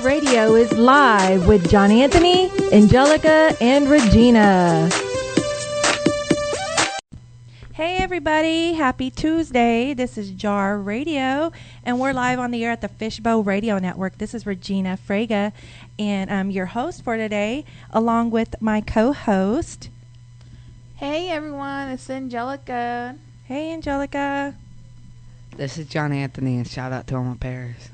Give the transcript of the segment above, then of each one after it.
Radio is live with John Anthony, Angelica, and Regina. Hey everybody, happy Tuesday. This is Jar Radio, and we're live on the air at the Fishbowl Radio Network. This is Regina Frega, and I'm your host for today, along with my co-host. Hey everyone, it's Angelica. Hey Angelica. This is John Anthony, and shout out to all my pears.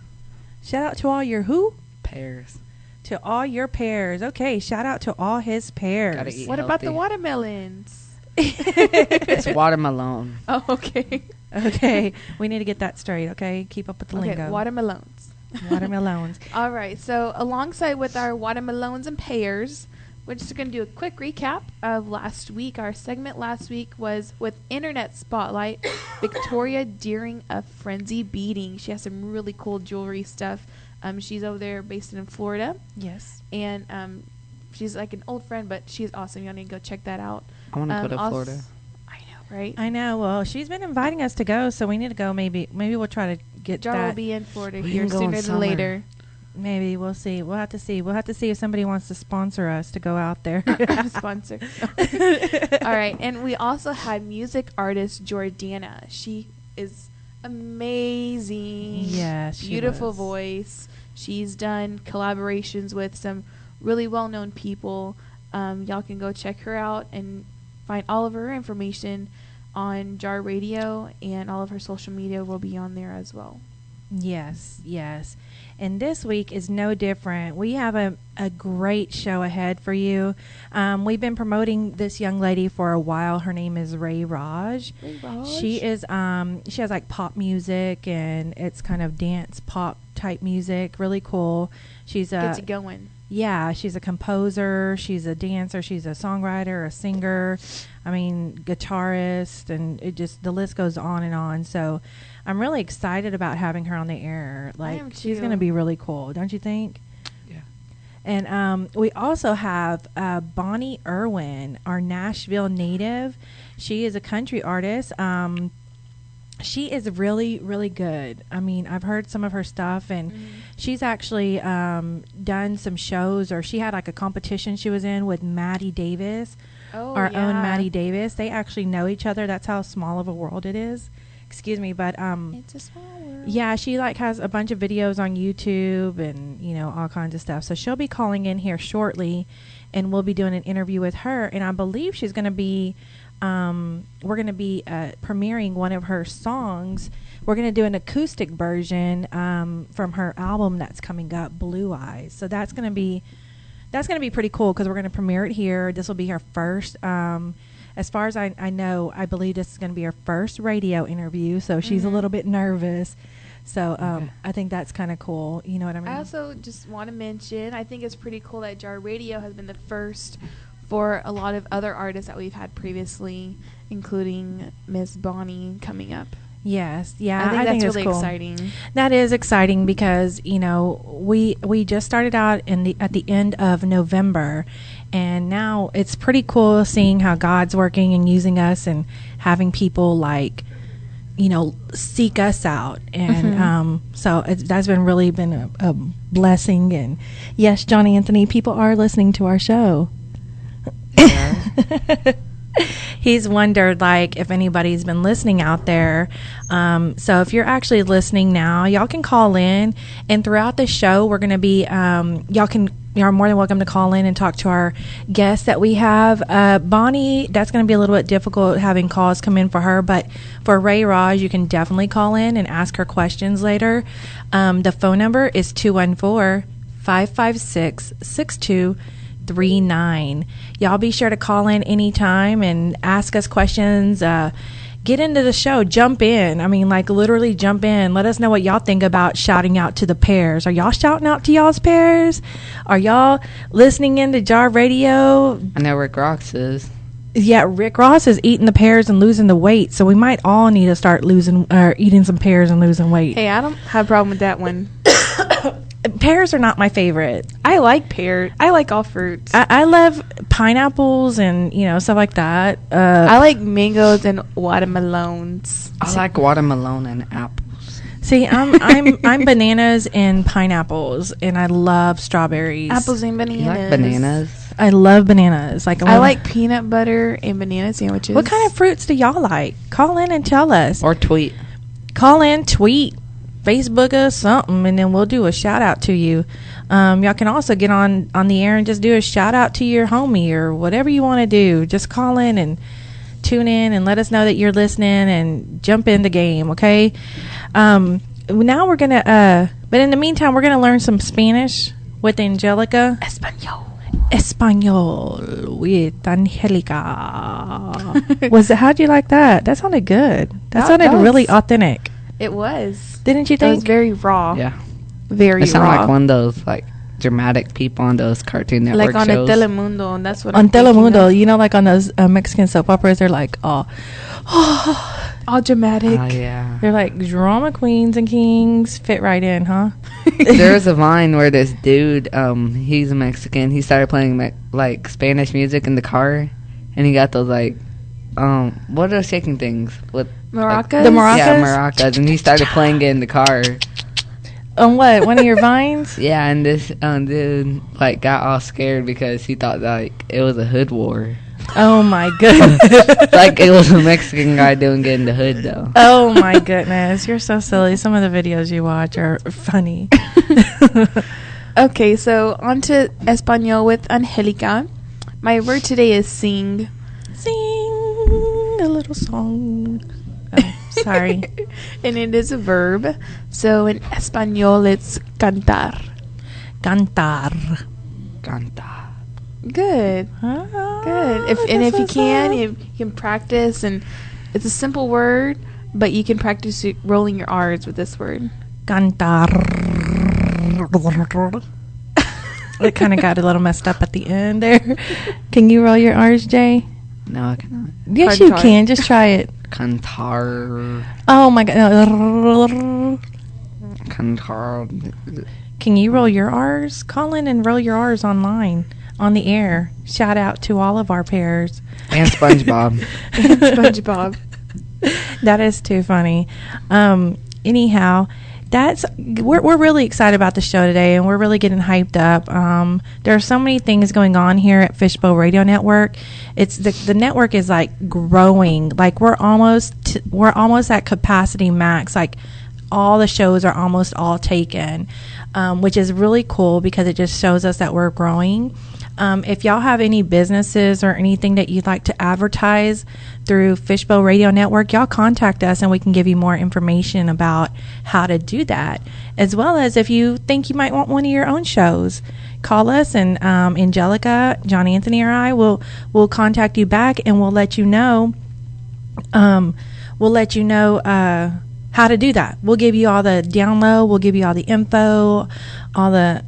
Shout out to all your who? Pears. To all your pears. Okay, shout out to all his pears. Gotta eat What healthy. about the watermelons? It's watermelon. Oh, okay. Okay, we need to get that straight, okay? Keep up with the lingo. Watermelons. Watermelons. All right, so alongside with our watermelons and pears, we're just going to do a quick recap of last week. Our segment last week was with Internet Spotlight, Victoria during a frenzy beating. She has some really cool jewelry stuff. She's over there based in Florida. Yes. And she's like an old friend, but she's awesome. Y'all need to go check that out. I want to go to Florida. I know, right? I know. Well, she's been inviting us to go, so we need to go. Maybe we'll try to get Jar that. will be in Florida We here can go in sooner than summer. later. Maybe we'll see. We'll have to see. We'll have to see if somebody wants to sponsor us to go out there. Sponsor. All right, and we also had music artist Jordana. She is amazing. Yeah, she beautiful was. voice. She's done collaborations with some really well-known people. Y'all can go check her out and find all of her information on Jar Radio, and all of her social media will be on there as well. Yes, yes. And this week is no different. We have a great show ahead for you. We've been promoting this young lady for a while. Her name is Rhea Raj. Rhea Raj? She is she has like pop music, and it's kind of dance pop type music. Really cool. She's Gets it going. Yeah, she's a composer, she's a dancer, she's a songwriter, a singer, guitarist, and the list goes on and on. So I'm really excited about having her on the air. Like, she's going to be really cool, don't you think? Yeah. And we also have Bonnie Irwin, our Nashville native. She is a country artist. She is really, really good. I've heard some of her stuff, and she's actually done some shows, or she had like a competition she was in with Maddie Davis, our own Maddie Davis. They actually know each other. That's how small of a world it is. Excuse me, but It's a small world. yeah, she like has a bunch of videos on YouTube and all kinds of stuff. So she'll be calling in here shortly, and we'll be doing an interview with her. And I believe she's going to be. We're going to be premiering one of her songs. We're going to do an acoustic version from her album that's coming up, Blue Eyes. So that's going to be pretty cool, because we're going to premiere it here. This will be her first. As far as I know, I believe this is going to be her first radio interview. So she's a little bit nervous. So I think that's kind of cool. You know what I mean? I also just want to mention, I think it's pretty cool that Jar Radio has been the first for a lot of other artists that we've had previously, including Miss Bonnie coming up. Yes, yeah, I think that's it's really cool. exciting. That is exciting, because we just started out at the end of November, and now it's pretty cool seeing how God's working and using us, and having people seek us out, and so that's really been a blessing. And yes, John Anthony, people are listening to our show. He's wondered if anybody's been listening out there. So if you're actually listening now, y'all can call in, and throughout the show we're going to be you're more than welcome to call in and talk to our guests that we have. Bonnie, that's going to be a little bit difficult having calls come in for her, but for Rhea Raj, you can definitely call in and ask her questions later. The phone number is 214-556-6239. Y'all be sure to call in anytime and ask us questions. Get into the show. Jump in. Literally jump in. Let us know what y'all think about shouting out to the pairs. Are y'all shouting out to y'all's pairs? Are y'all listening into Jar Radio? I know Rick Ross is. Yeah, Rick Ross is eating the pears and losing the weight, so we might all need to start eating some pears and losing weight. Hey, I don't have a problem with that one. Pears are not my favorite. I like pears. I like all fruits. I love pineapples and stuff like that. I like mangoes and watermelons. I like watermelon and apples. See, I'm bananas and pineapples, and I love strawberries. Apples and bananas. You like bananas? I love bananas. Like I like peanut butter and banana sandwiches. What kind of fruits do y'all like? Call in and tell us. Or tweet. Call in, tweet, Facebook us something, and then we'll do a shout out to you. Y'all can also get on the air and just do a shout out to your homie or whatever you want to do. Just call in and tune in and let us know that you're listening and jump in the game, okay? Now we're going to, but in the meantime, we're going to learn some Spanish with Angelica. Espanol with Angelica. How'd you like that? That sounded good. That sounded really authentic. It was. Didn't you It think? was very raw. Yeah. Very It sounded raw. like one of those, like, dramatic people on those Cartoon Network like on shows. a Telemundo, and that's what On I'm thinking Telemundo, of. you know, like on those Mexican soap operas, they're like, oh, All dramatic. Oh, yeah. they're like drama queens and kings fit right in, huh? There was a Vine where this dude, he's a Mexican. He started playing like Spanish music in the car, and he got those like, what are those shaking things with Maracas? The maracas? Yeah, maracas, and he started playing it in the car. On what? One of your vines? Yeah, and this dude like got all scared because he thought like it was a hood war. Oh my goodness! Like it was a Mexican guy doing it in the hood though. Oh my goodness! You're so silly. Some of the videos you watch are funny. Okay, so on to Espanol with Angelica. My word today is sing. Sing a little song. Oh, sorry. And it is a verb. So in Espanol, it's cantar. Cantar. Canta. Good. Ah, Good. If you can, you can practice. And it's a simple word, but you can practice rolling your R's with this word. Cantar. It kind of got a little messed up at the end there. Can you roll your R's, Jay? No, I cannot. Yes, Hard you time. can. Just try it. Cantar. Oh my god. Cantar. Can you roll your R's? Call in and roll your R's online, on the air. Shout out to all of our pairs. And SpongeBob. SpongeBob. That is too funny. Anyhow, we're really excited about the show today, and we're really getting hyped up. There are so many things going on here at Fishbowl Radio Network. It's the network is like growing. Like we're almost at capacity max. Like all the shows are almost all taken, which is really cool because it just shows us that we're growing. If y'all have any businesses or anything that you'd like to advertise through Fishbowl Radio Network, y'all contact us and we can give you more information about how to do that. As well as if you think you might want one of your own shows, call us and Angelica, John Anthony, or I will contact you back and we'll let you know. How to do that. We'll give you all the download. We'll give you all the info, all the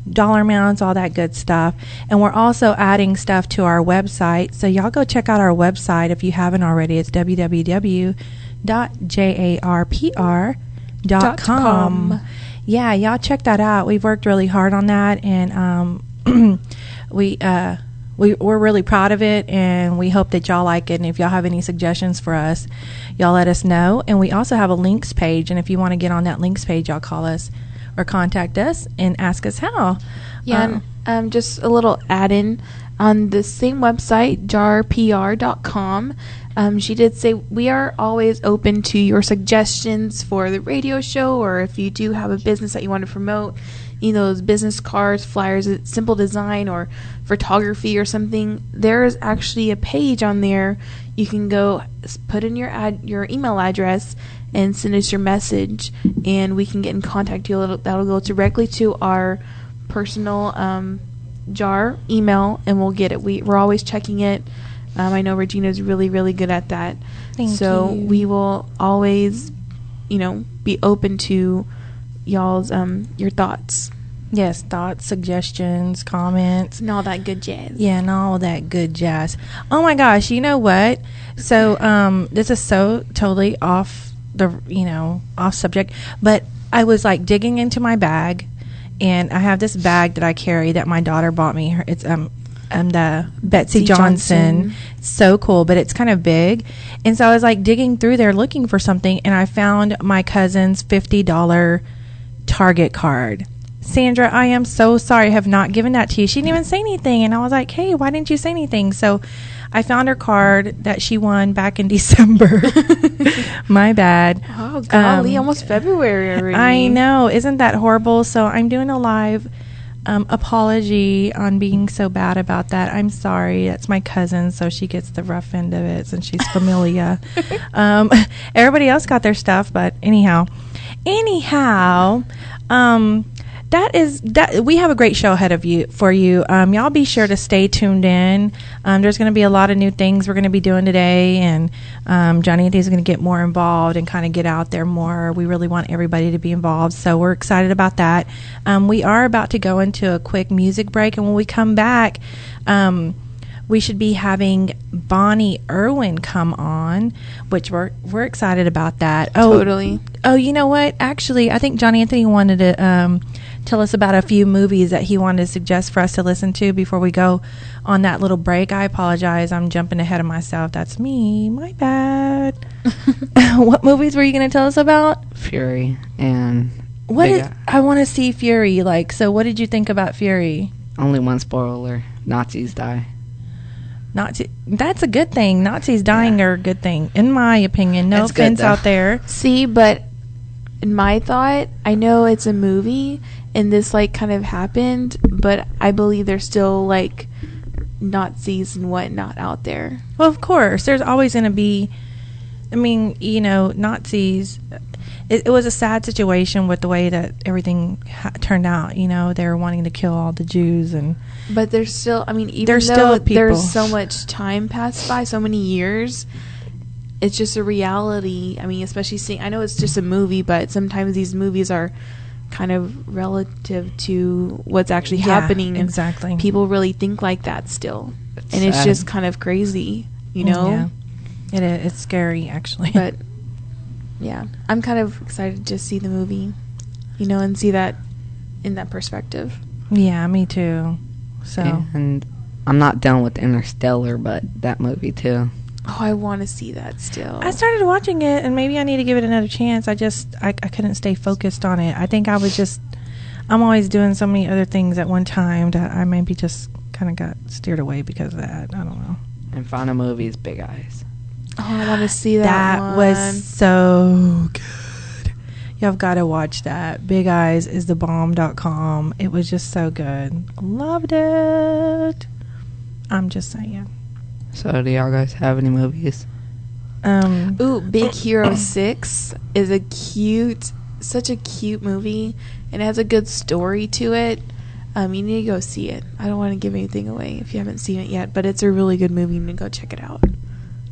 dollar amounts, all that good stuff. And we're also adding stuff to our website. So y'all go check out our website if you haven't already. It's www.jarpr.com. Yeah, y'all check that out. We've worked really hard on that, and we're really proud of it, and we hope that y'all like it. And if y'all have any suggestions for us, y'all let us know. And we also have a links page, and if you want to get on that links page, y'all call us or contact us and ask us how. Yeah, and just a little add-in on the same website, jarpr.com. She did say we are always open to your suggestions for the radio show, or if you do have a business that you want to promote, those business cards, flyers, simple design, or photography or something. There is actually a page on there. You can go put in your email address and send us your message, and we can get in contact with you. That'll go directly to our personal jar email, and we'll get it. We're always checking it. I know Regina's really, really good at that. Thank so you. we will always, be open to y'all's your thoughts. Yes, thoughts, suggestions, comments. And all that good jazz. Yeah, and all that good jazz. Oh my gosh, you know what? So this is so totally off subject, but I was like digging into my bag, and I have this bag that I carry that my daughter bought me. It's the Betsy Johnson. So cool, but it's kind of big. And so I was like digging through there looking for something, and I found my cousin's $50 Target card. Sandra, I am so sorry I have not given that to you. She didn't even say anything, and I was like, hey, why didn't you say anything? So I found her card that she won back in December. My bad. Oh, golly, almost February already. I know. Isn't that horrible? So I'm doing a live apology on being so bad about that. I'm sorry. That's my cousin, so she gets the rough end of it since she's familia. Everybody else got their stuff, but anyhow, that we have a great show ahead of you for you. Y'all be sure to stay tuned in. There's going to be a lot of new things we're going to be doing today, and Johnny and Dee is going to get more involved and kind of get out there more. We really want everybody to be involved, so we're excited about that. We are about to go into a quick music break, and when we come back, we should be having Bonnie Irwin come on, which we're excited about that. Totally. Oh, you know what? Actually, I think Johnny Anthony wanted to tell us about a few movies that he wanted to suggest for us to listen to before we go on that little break. I apologize. I'm jumping ahead of myself. That's me. My bad. What movies were you going to tell us about? Fury and... I want to see Fury. So what did you think about Fury? Only one spoiler. Nazis die. That's a good thing. Nazis dying are a good thing, in my opinion. No offense out there. See, but in my thought, I know it's a movie, and this kind of happened, but I believe there's still Nazis and whatnot out there. Well, of course, there's always going to be. I mean, Nazis. It was a sad situation with the way that everything turned out. They were wanting to kill all the Jews, but there's still. I mean, even there's though still people. There's so much time passed by, so many years, it's just a reality. I mean, especially seeing. I know it's just a movie, but sometimes these movies are kind of relative to what's actually happening. Exactly. And people really think like that still, and it's just kind of crazy, Yeah, it is. It's scary, actually. But yeah, I'm kind of excited to see the movie, and see that in that perspective. Yeah, me too. So, and I'm not done with Interstellar, but that movie too. Oh, I want to see that still. I started watching it, and maybe I need to give it another chance. I couldn't stay focused on it. I think I'm always doing so many other things at one time that I maybe just kind of got steered away because of that. I don't know. And final movie is Big Eyes. Oh, I want to see that one. That was so good. Y'all got to watch that. Big Eyes is thebomb.com. It was just so good. Loved it. I'm just saying. So, do y'all guys have any movies? Big Hero 6 is such a cute movie, and it has a good story to it. You need to go see it. I don't want to give anything away if you haven't seen it yet, but it's a really good movie. You need to go check it out.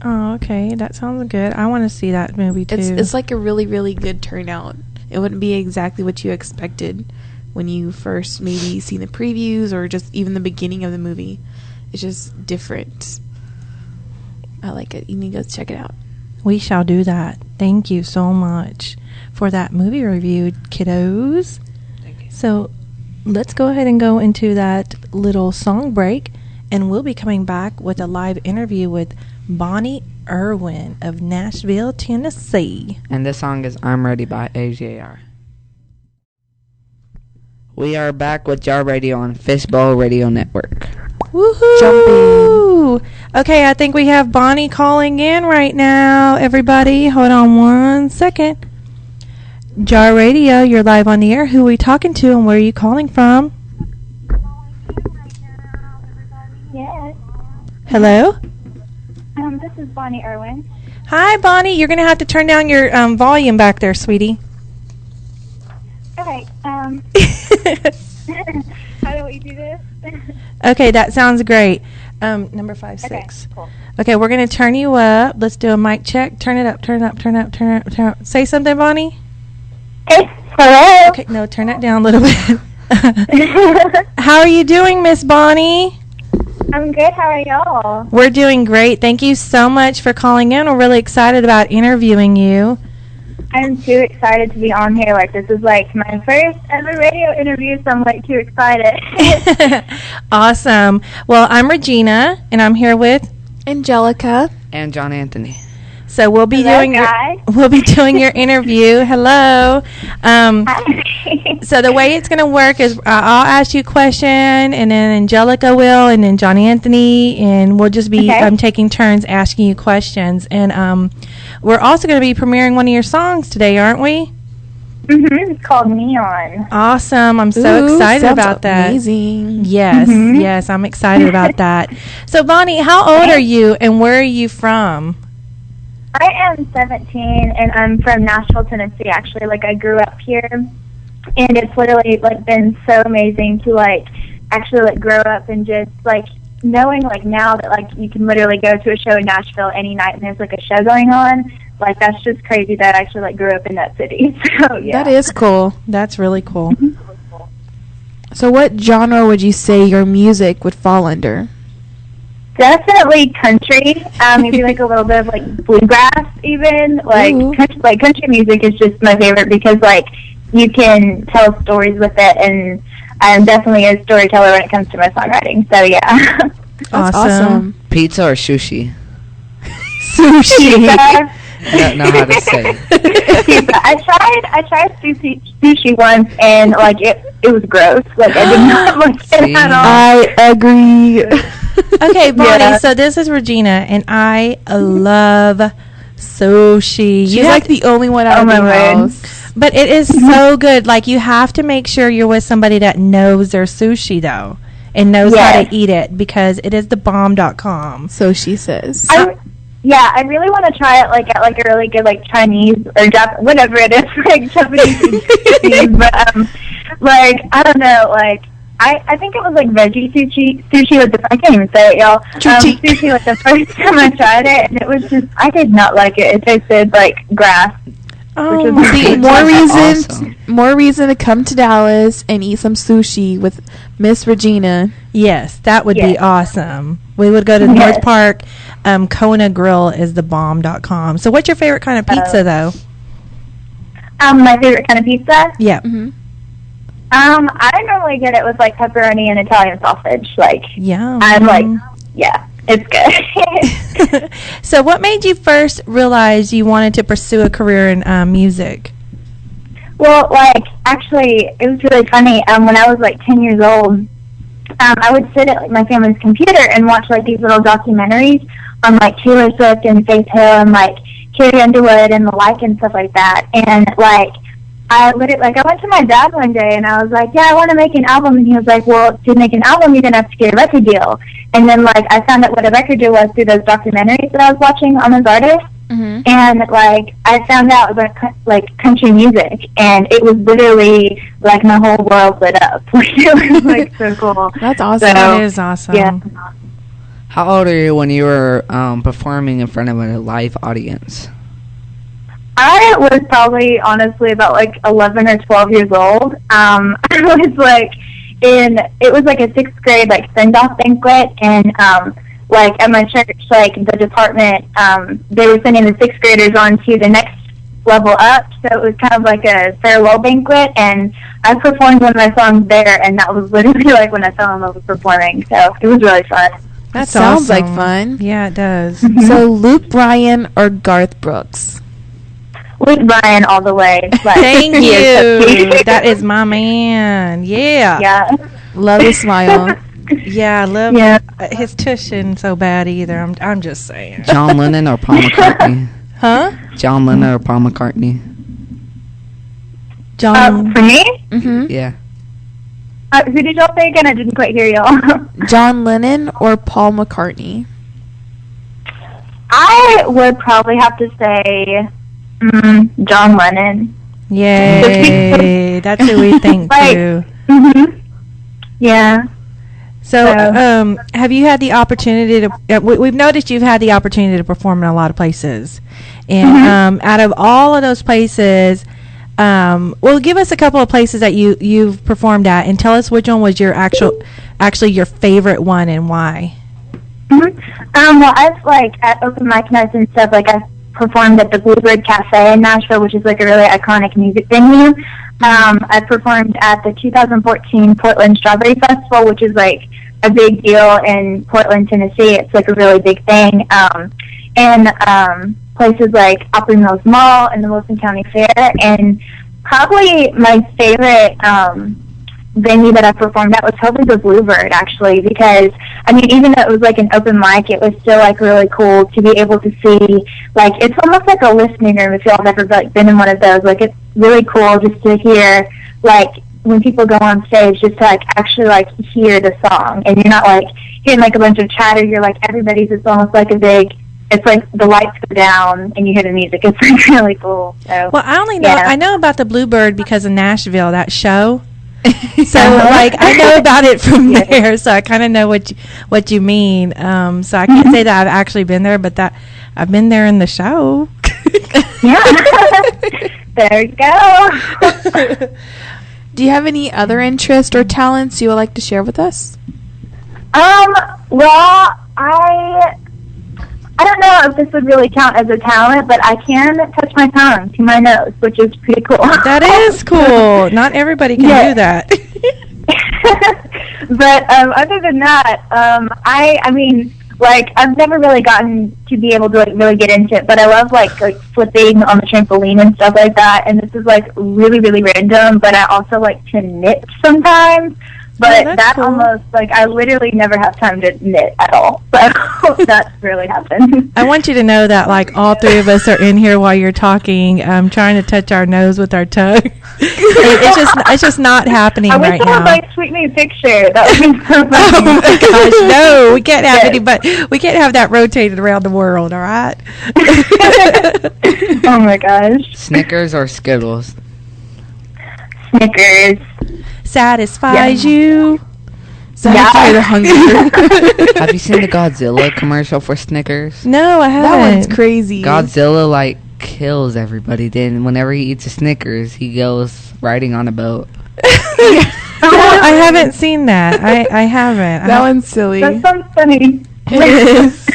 Oh, okay. That sounds good. I want to see that movie, too. It's a really, really good turnout. It wouldn't be exactly what you expected when you first maybe seen the previews or just even the beginning of the movie. It's just different. I like it. You need to go check it out. We shall do that. Thank you so much for that movie review, kiddos. Thank you. So let's go ahead and go into that little song break, and we'll be coming back with a live interview with Bonnie Irwin of Nashville, Tennessee. And this song is I'm Ready by AJR. We are back with Jar Radio on Fishbowl Radio Network. Woohoo! Jumping. Okay, I think we have Bonnie calling in right now. Everybody, hold on one second. Jar Radio, you're live on the air. Who are we talking to, and where are you calling from? Yes. Hello? This is Bonnie Irwin. Hi, Bonnie. You're going to have to turn down your volume back there, sweetie. Okay. How do we do this? Okay, that sounds great. Number 5-6. Okay, cool. Okay, we're going to turn you up. Let's do a mic check. Turn it up, turn it up, turn it up, turn it up, turn it up. Say something, Bonnie. Hey, hello. Okay, no, turn it down a little bit. How are you doing, Miss Bonnie? I'm good. How are y'all? We're doing great. Thank you so much for calling in. We're really excited about interviewing you. I'm too excited to be on here. Like, this is like my first ever radio interview, so I'm like too excited. Awesome. Well, I'm Regina, and I'm here with. Angelica. And John Anthony. So we'll be Hello, doing guys. your interview. Hello. Hi. So the way it's going to work is I'll ask you a question, and then Angelica will, and then John Anthony, and we'll just be Okay. taking turns asking you questions. And we're also going to be premiering one of your songs today, aren't we? It's called Neon. Awesome. I'm so excited sounds about that. Amazing. Yes, Mhm. yes, I'm excited about that. So, Bonnie, how old are you, and where are you from? I am 17, and I'm from Nashville, Tennessee. Actually, like I grew up here, and it's literally like been so amazing to like actually like grow up and just like knowing like now that like you can literally go to a show in Nashville any night and there's like a show going on. Like that's just crazy that I actually like grew up in that city. So yeah, That is cool. That's really cool. So what genre would you say your music would fall under? definitely country. Maybe like a little bit of like bluegrass, even like Ooh. country music is just my favorite because like you can tell stories with it, and I'm definitely a storyteller when it comes to my songwriting. So yeah. That's Awesome. awesome. Pizza or sushi? Sushi. Pizza. I don't know how to say it. Pizza. I tried sushi once, and like it was gross. Like I did not like it See? at all. I agree. Okay, Bonnie, Yeah. so this is Regina, and I love sushi. She's like the only one out Oh of my the word. house. But it is so good. Like, you have to make sure you're with somebody that knows their sushi, though, and knows how Yes. to eat it, because it is the bomb.com. So she says. I really want to try it like at like a really good like Chinese or whatever it is, like Japanese sushi. But like I don't know, like I think it was like veggie sushi was I can't even say it, y'all. Sushi like the first time I tried it, and it was just I did not like it. It tasted like grass. Oh, was See, That's more reason to come to Dallas and eat some sushi with Miss Regina. yes, that would be Yes. awesome. We would go to the Yes. North Park. Kona Grill is the bomb.com. So what's your favorite kind of pizza, though? My favorite kind of pizza. Yeah. Mm-hmm. I normally get it with like pepperoni and Italian sausage. Like Yeah. I'm like, yeah, it's good. So what made you first realize you wanted to pursue a career in music? Well, like, actually, it was really funny. When I was, like, 10 years old, I would sit at, like, my family's computer and watch, like, these little documentaries on, like, Taylor Swift and Faith Hill and, like, Carrie Underwood and the like and stuff like that. And, like, I went to my dad one day and I was like, yeah, I want to make an album. And he was like, well, to make an album, you're going to have to get a record deal. And then, like, I found out what a record deal was through those documentaries that I was watching on those artists. Mm-hmm. And like I found out about like country music, and it was literally like my whole world lit up. It was like so cool. That's awesome. So, That is awesome. yeah. How old are you when you were performing in front of a live audience? I was probably honestly about like 11 or 12 years old. I was like it was like a 6th grade like send off banquet, and like at my church, like the department, they were sending the 6th graders on to the next level up. So it was kind of like a farewell banquet, and I performed one of my songs there, and that was literally like when I fell in love with performing. So it was really fun. That That's sounds like awesome. fun. Yeah, it does. So Luke Bryan or Garth Brooks? Luke Bryan all the way. Like, Thank he is so you. cute. That is my man. Yeah. Yeah. Love his smile. Yeah, I love Yeah. his tush isn't so bad either. I'm just saying. John Lennon or Paul McCartney? Huh? John Lennon or Paul McCartney? John. For me? Mm-hmm. Yeah. Who did y'all say again? I didn't quite hear y'all. John Lennon or Paul McCartney? I would probably have to say John Lennon. Yay. That's who we think Like, too. Mm-hmm. Yeah. So, have you had the opportunity to? We've noticed you've had the opportunity to perform in a lot of places, and out of all of those places, well, give us a couple of places that you've performed at, and tell us which one was your actually your favorite one and why. Well, I've like at open mic nights and stuff. Like I've performed at the Bluebird Cafe in Nashville, which is like a really iconic music venue. I performed at the 2014 Portland Strawberry Festival, which is like a big deal in Portland, Tennessee. It's like a really big thing. And places like Opry Mills Mall and the Wilson County Fair. And probably my favorite venue that I performed at was probably the Bluebird, actually, because I mean, even though it was like an open mic, it was still like really cool to be able to see, like, it's almost like a listening room if y'all have ever like been in one of those. Like, it's really cool just to hear, like, when people go on stage, just to like actually like hear the song, and you're not like hearing like a bunch of chatter. You're like, everybody's, it's almost like a big, it's like the lights go down and you hear the music. It's like really cool. So, well, I only know, I know about the Bluebird because of Nashville, that show. So like I know about it from there, so I kind of know what you mean. So I can't say that I've actually been there, but that I've been there in the show. Yeah. There you go. Do you have any other interests or talents you would like to share with us? Well, I don't know if this would really count as a talent, but I can touch my tongue to my nose, which is pretty cool. That is cool. Not everybody can do that. But other than that, I mean, like, I've never really gotten to be able to like really get into it, but I love like flipping on the trampoline and stuff like that. And this is like really, really random, but I also like to knit sometimes. But that cool. Almost, like, I literally never have time to knit at all. So that's really happened. I want you to know that, like, all three of us are in here while you're talking, trying to touch our nose with our tongue. It's just not happening right now. I wish someone would, like, tweet me a picture. That would be so funny. Oh, my gosh, no. We can't have any, but we can't have that rotated around the world, all right? Oh, my gosh. Snickers or Skittles? Snickers. Satisfies you. Satisfy the hunger. Have you seen the Godzilla commercial for Snickers? No, I haven't. That one's crazy. Godzilla, like, kills everybody. Then whenever he eats a Snickers, he goes riding on a boat. I haven't seen that. I haven't. That one's silly. That sounds funny. It is.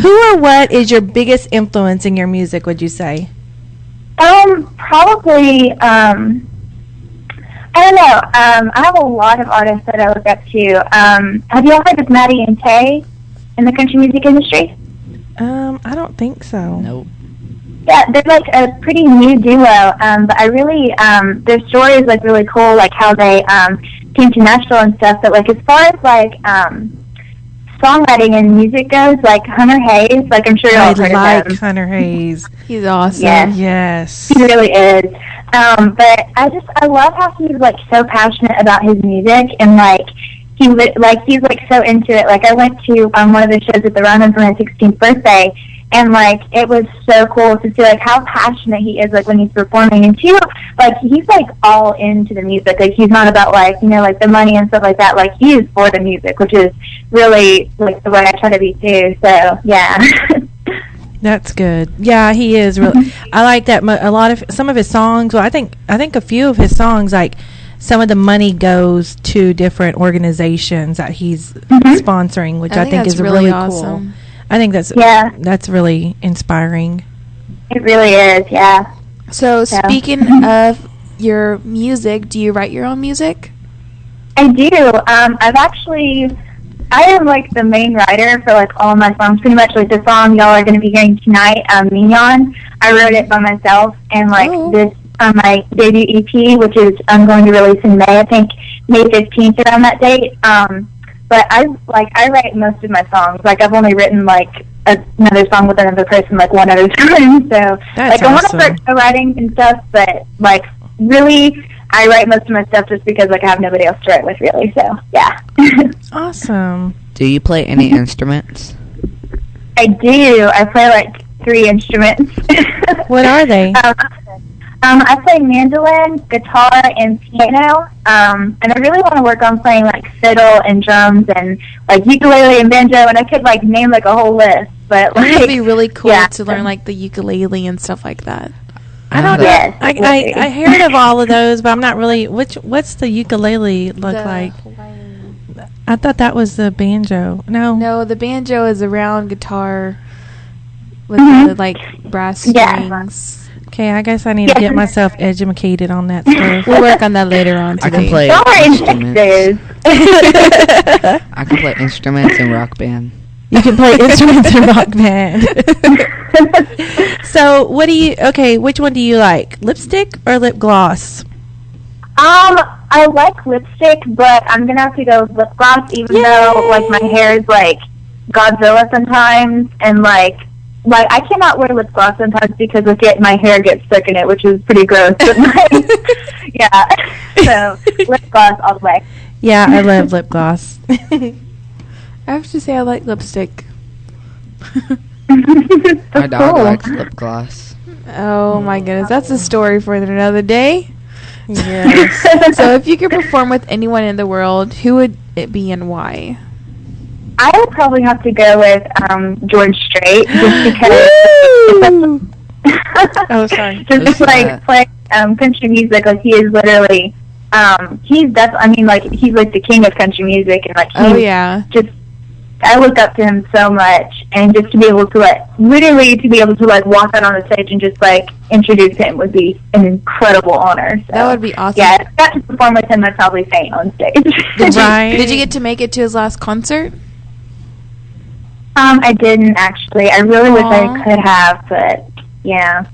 Who or what is your biggest influence in your music, would you say? Probably, I don't know. I have a lot of artists that I look up to. Have you all heard of Maddie and Tay in the country music industry? I don't think so. Nope. Yeah, they're like a pretty new duo. But I really, their story is like really cool, like how they came to Nashville and stuff. But like as far as like songwriting and music goes, like Hunter Hayes, like I'm sure y'all have heard of him. Hunter Hayes. He's awesome. Yes. He really is. But I love how he's like so passionate about his music, and like he's like so into it. Like I went to one of the shows at the Run for my 16th birthday, and like it was so cool to see like how passionate he is like when he's performing, and too like he's like all into the music. Like he's not about like, you know, like the money and stuff like that. Like he is for the music, which is really like the way I try to be too. So yeah. That's good. Yeah, he is really. I like that. A lot of some of his songs. Well, I think a few of his songs, like some of the money goes to different organizations that he's sponsoring, which I think is really awesome. Cool. I think that's really inspiring. It really is. Yeah. So speaking of your music, do you write your own music? I do. I am like the main writer for like all my songs. Pretty much like the song y'all are going to be hearing tonight, Mignon. I wrote it by myself, and like this my debut EP, which is I'm going to release in May. I think May 15th around that date. But I write most of my songs. Like I've only written like another song with another person like one at a time. So that's like I want to start writing and stuff, but like really. I write most of my stuff just because like I have nobody else to write with, really. So yeah. Awesome. Do you play any instruments? I do. I play like 3 instruments. What are they? I play mandolin, guitar, and piano. And I really want to work on playing like fiddle and drums and like ukulele and banjo. And I could like name like a whole list. But like, it'd be really cool to learn like the ukulele and stuff like that. I don't know. I heard of all of those, but I'm not really. What's the ukulele look like? Hawaiian. I thought that was the banjo. No, the banjo is a round guitar with the like brass Yeah. strings. Okay, I guess I need to get myself educated on that stuff. We'll work on that later on I today. can play Don't worry, instruments. Texas. I can play instruments in rock band. You can play instruments in rock band. So, what do you? Okay, which one do you like, lipstick or lip gloss? I like lipstick, but I'm gonna have to go with lip gloss, even though like my hair is like Godzilla sometimes, and like I cannot wear lip gloss sometimes because my hair gets stuck in it, which is pretty gross. But like, yeah, so lip gloss all the way. Yeah, I love lip gloss. I have to say I like lipstick. My dog likes lip gloss. Oh my goodness, that's a story for another day. Yes. So if you could perform with anyone in the world, who would it be and why? I would probably have to go with George Strait, just because. Oh, sorry. Just Who's like that? play country music, like he is literally. He's he's like the king of country music, and like Oh yeah. just. I look up to him so much, and just to be able to walk out on the stage and just like introduce him would be an incredible honor. So, That would be awesome. yeah, if I got to perform with him, I'd probably faint on stage. Right. Did you get to make it to his last concert? I didn't actually. I really wish Aw. I could have, but yeah.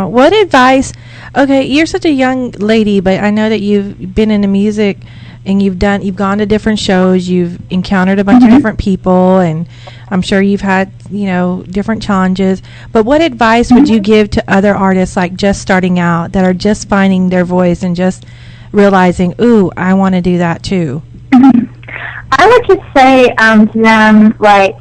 What advice? Okay, you're such a young lady, but I know that you've been into music and you've gone to different shows, you've encountered a bunch of different people, and I'm sure you've had, different challenges. But what advice would you give to other artists like just starting out that are just finding their voice and just realizing, ooh, I want to do that too? I would just say to them, like,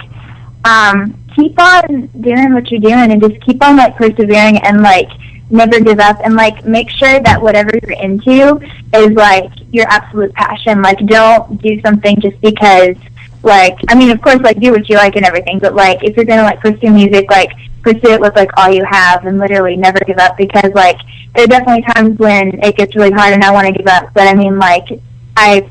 keep on doing what you're doing and just keep on, like, persevering and, like, never give up, and, like, make sure that whatever you're into is, like, your absolute passion. Like, don't do something just because, like, I mean, of course, like, do what you like and everything, but, like, if you're going to, like, pursue music, like, pursue it with, like, all you have and literally never give up, because, like, there are definitely times when it gets really hard and I want to give up, but, I mean, like, I've,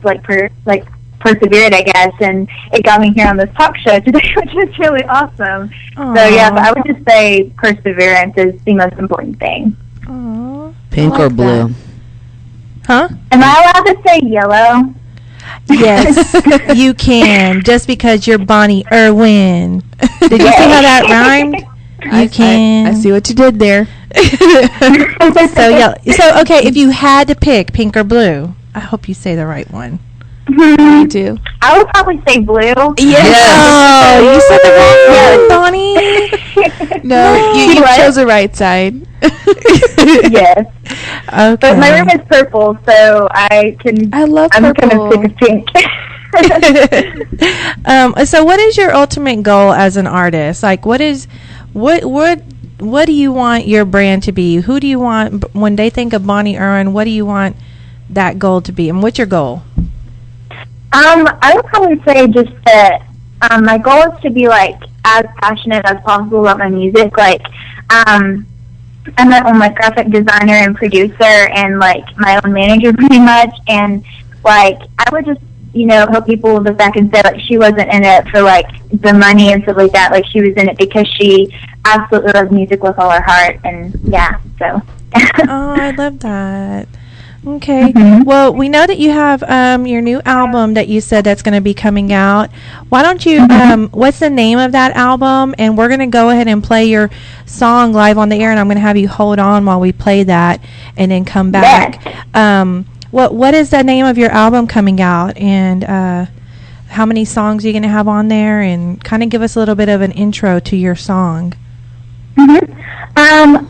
persevered, I guess, and it got me here on this talk show today, which is really awesome. Aww. So yeah, but I would just say perseverance is the most important thing. Aww. Pink I or like blue? that. Huh? Am I allowed to say yellow? Yes, you can, just because you're Bonnie Irwin. Did you see how that rhymed? You can. I see what you did there. So okay, if you had to pick pink or blue, I hope you say the right one. Me too. I would probably say blue. Oh, you said the wrong one, Bonnie. No, you What? chose the right side. Yes. Okay. But my room is purple, so I love I'm purple. kind of sick of pink. So what is your ultimate goal as an artist? Like, what do you want your brand to be? Who do you want when they think of Bonnie Irwin? What do you want that goal to be? And what's your goal? I would probably say just that my goal is to be like as passionate as possible about my music. Like, I'm my own like graphic designer and producer and like my own manager pretty much. And like I would just help people look back and say like she wasn't in it for like the money and stuff like that. Like she was in it because she absolutely loves music with all her heart. And yeah, so. Oh, I love that. Okay. Mhm. Well, we know that you have your new album that you said that's going to be coming out. Why don't you, what's the name of that album? And we're going to go ahead and play your song live on the air, and I'm going to have you hold on while we play that and then come back. What is the name of your album coming out? And how many songs are you going to have on there? And kind of give us a little bit of an intro to your song.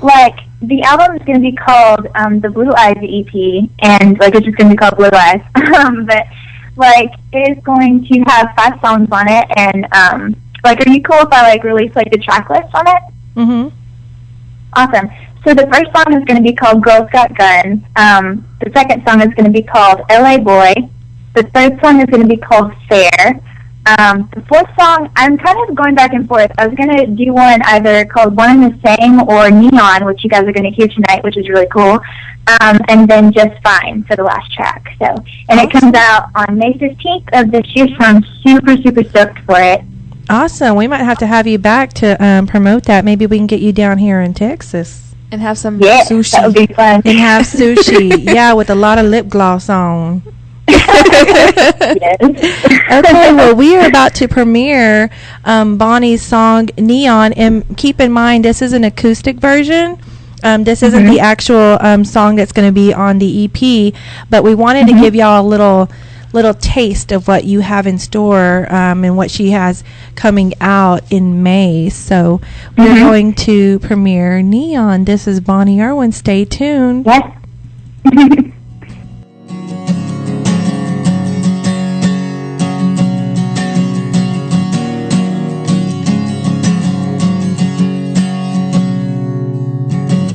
Like the album is going to be called the Blue Eyes EP, and like it's just going to be called Blue Eyes. But like it's going to have 5 songs on it, and like, are you cool if I like release like the track list on it? Mhm. Awesome. So the first song is going to be called Girls Got Guns. The second song is going to be called LA Boy. The third song is going to be called Fair. The fourth song, I'm kind of going back and forth. I was going to do one either called One and the Same or Neon, which you guys are going to hear tonight, which is really cool. And then Just Fine for the last track. And it comes out on May 15th of this year, so I'm super, super stoked for it. Awesome. We might have to have you back to promote that. Maybe we can get you down here in Texas. And have some sushi. That would be fun. And have sushi. Yeah, with a lot of lip gloss on. Yes. Okay, well, we are about to premiere Bonnie's song Neon, and keep in mind this is an acoustic version. This isn't the actual song that's going to be on the EP, but we wanted to give y'all a little taste of what you have in store and what she has coming out in May. So we're going to premiere Neon. This is Bonnie Irwin. Stay tuned. Yes.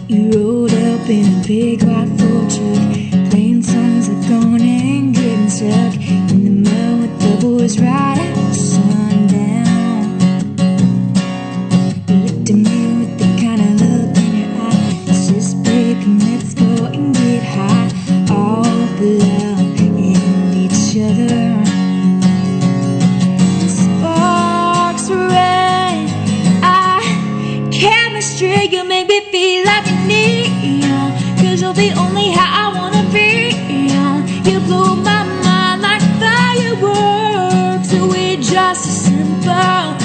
You rolled up in a big white Ford truck, playing songs like going and getting stuck in the mud with the boys right after sundown. You looked at me with the kind of look in your eye. Let's just break and let's go and get high. All the love in each other. Sparks were red. Chemistry, you make me feel like a neon. Cause you're the only how I wanna be. You blow my mind like fireworks. So we're just a simple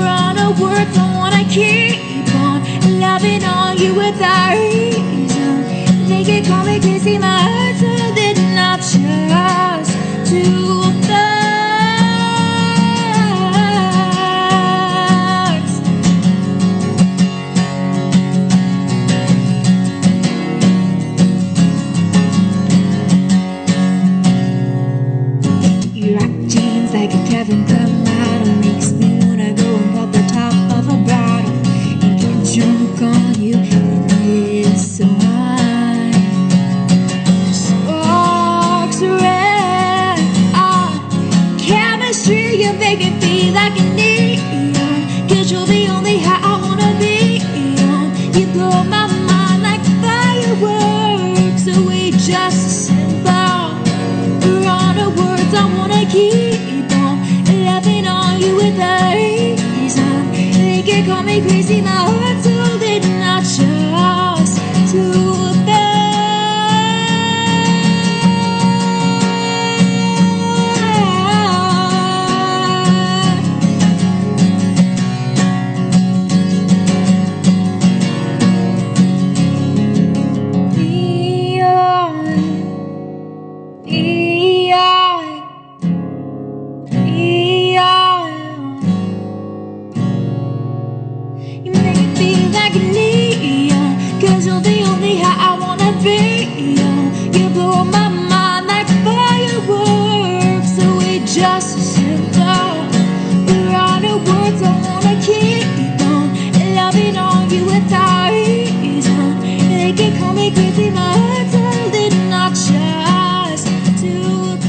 run of words. I wanna keep on loving on you without reason. They can call me crazy, my heart's a little not just too fast. Like a Kevin Colorado makes me wanna go and pop the top of a bottle and get drunk on you and this wine. Sparks are red, chemistry, you make me feel like a neon. Cause you're the only high I wanna be on. You blow my mind like fireworks. So we just simple run of words I wanna keep without reason. They can call me crazy, my heart's so they not just too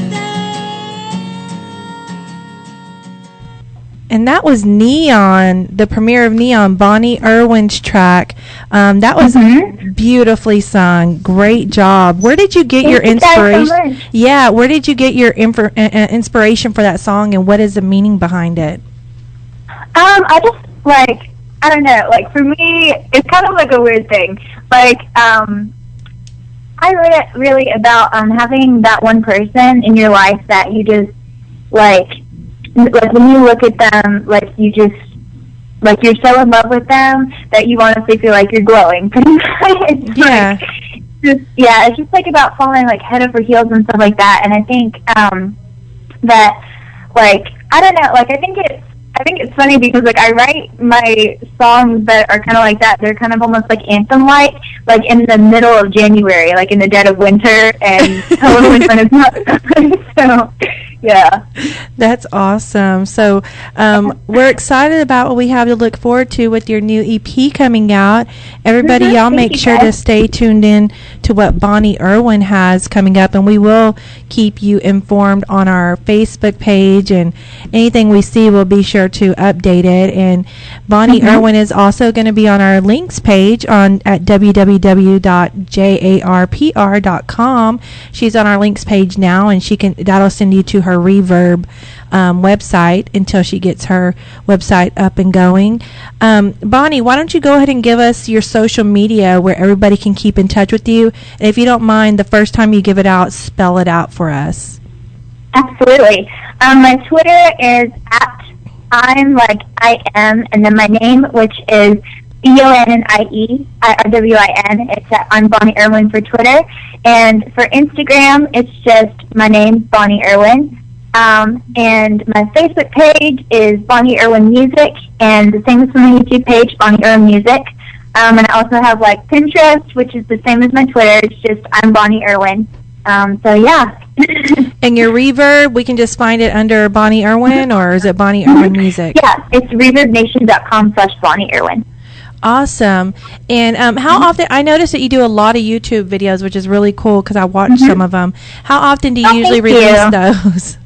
bad. And that was Neon, the premiere of Neon, Bonnie Irwin's track. That was beautifully sung. Great job. Where did you get your inspiration? Yeah, where did you get your inspiration for that song, and what is the meaning behind it? I just, like, I don't know, like, for me, it's kind of like a weird thing. Like, I read it really about having that one person in your life that you just, like when you look at them, like, you just, like, you're so in love with them that you honestly feel like you're glowing. It's yeah. Like, it's just, like, about falling, like, head over heels and stuff like that. And I think that, like, I don't know, like, I think it's funny because, like, I write my songs that are kind of like that. They're kind of almost like anthem-like, like in the middle of January, like in the dead of winter, and totally when it's not. So, yeah. That's awesome. So we're excited about what we have to look forward to with your new EP coming out. Everybody, y'all make sure to stay tuned in to what Bonnie Irwin has coming up, and we will keep you informed on our Facebook page, and anything we see we'll be sure to update it. And Bonnie Irwin is also going to be on our links page at www.jarpr.com. She's on our links page now, and that'll send you to her her Reverb website until she gets her website up and going. Bonnie, why don't you go ahead and give us your social media where everybody can keep in touch with you? And if you don't mind, the first time you give it out, spell it out for us. Absolutely. My Twitter is at I'm like I am, and then my name, which is BONNIE IRWIN. It's at I'm Bonnie Irwin for Twitter, and for Instagram, it's just my name, Bonnie Irwin. And my Facebook page is Bonnie Irwin Music, and the same as my YouTube page, Bonnie Irwin Music. And I also have like Pinterest, which is the same as my Twitter. It's just I'm Bonnie Irwin. So yeah. And your Reverb, we can just find it under Bonnie Irwin, or is it Bonnie Irwin Music? Yeah, it's reverbnation.com/Bonnie Irwin. Awesome. And how often, I noticed that you do a lot of YouTube videos, which is really cool because I watched some of them. How often do you usually release those?